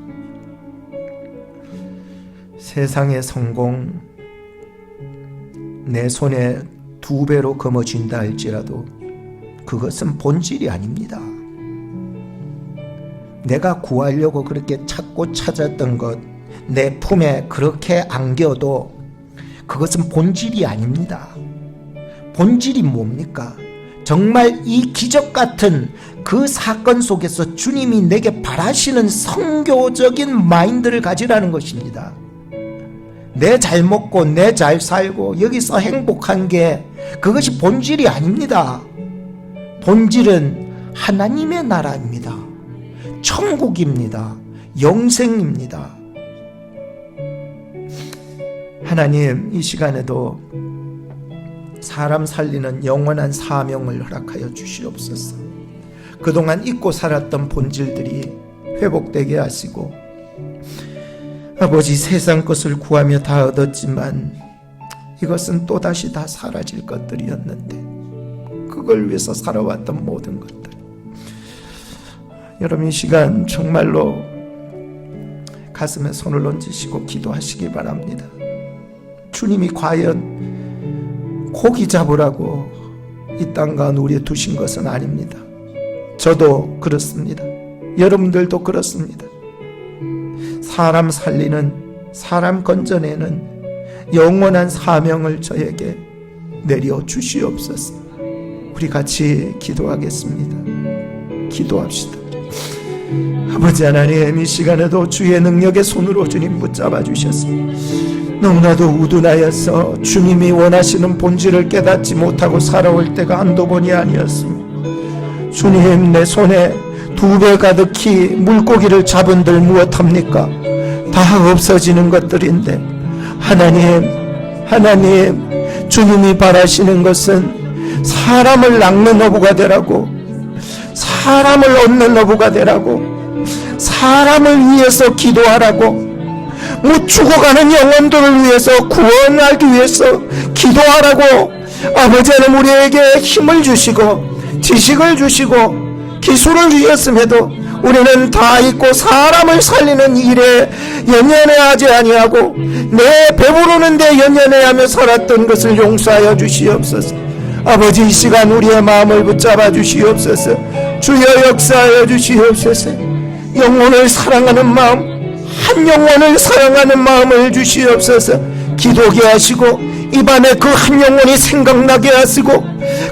세상의 성공 내 손에 2배로 거머쥔다 할지라도 그것은 본질이 아닙니다. 내가 구하려고 그렇게 찾고 찾았던 것 내 품에 그렇게 안겨도 그것은 본질이 아닙니다. 본질이 뭡니까? 정말 이 기적 같은 그 사건 속에서 주님이 내게 바라시는 선교적인 마인드를 가지라는 것입니다. 내 잘 먹고 내 잘 살고 여기서 행복한 게 그것이 본질이 아닙니다. 본질은 하나님의 나라입니다. 천국입니다. 영생입니다. 하나님, 이 시간에도 사람 살리는 영원한 사명을 허락하여 주시옵소서. 그동안 잊고 살았던 본질들이 회복되게 하시고, 아버지, 세상 것을 구하며 다 얻었지만 이것은 또다시 다 사라질 것들이었는데 그걸 위해서 살아왔던 모든 것들, 여러분 이 시간 정말로 가슴에 손을 얹으시고 기도하시기 바랍니다. 주님이 과연 고기 잡으라고 이 땅 가운데 두신 것은 아닙니다. 저도 그렇습니다. 여러분들도 그렇습니다. 사람 살리는, 사람 건져내는 영원한 사명을 저에게 내려 주시옵소서. 우리 같이 기도하겠습니다. 기도합시다. 아버지 하나님, 이 시간에도 주의 능력의 손으로 주님 붙잡아 주셨습니다. 너무나도 우둔하여서 주님이 원하시는 본질을 깨닫지 못하고 살아올 때가 한두 번이 아니었습니다. 주님, 내 손에 2배 가득히 물고기를 잡은들 무엇합니까? 다 없어지는 것들인데, 하나님, 주님이 바라시는 것은 사람을 낚는 어부가 되라고, 사람을 얻는 어부가 되라고, 사람을 위해서 기도하라고, 못 죽어가는 영혼들을 위해서, 구원하기 위해서 기도하라고 아버지 하나님 우리에게 힘을 주시고 지식을 주시고 기술을 주셨음에도 우리는 다 잊고 사람을 살리는 일에 연연해하지 아니하고 내 배부르는데 연연해하며 살았던 것을 용서하여 주시옵소서. 아버지, 이 시간 우리의 마음을 붙잡아 주시옵소서. 주여 역사하여 주시옵소서. 영혼을 사랑하는 마음, 한 영혼을 사랑하는 마음을 주시옵소서. 기도하게 하시고 입안에 그 한 영혼이 생각나게 하시고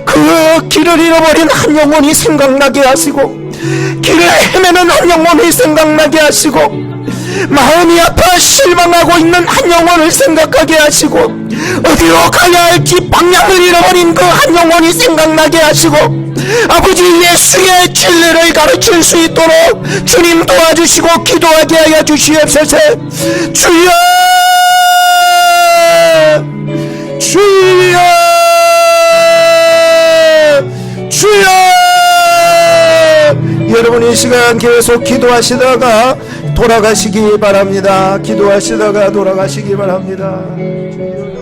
그 길을 잃어버린 한 영혼이 생각나게 하시고 길을 헤매는 한 영혼이 생각나게 하시고 마음이 아파 실망하고 있는 한 영혼을 생각하게 하시고 어디로 가야 할지 방향을 잃어버린 그 한 영혼이 생각나게 하시고 아버지, 예수의 진리를 가르칠 수 있도록 주님 도와주시고 기도하게 하여 주시옵소서. 주여, 주여, 주여. 여러분 이 시간 계속 기도하시다가 돌아가시기 바랍니다. 기도하시다가 돌아가시기 바랍니다. 주여.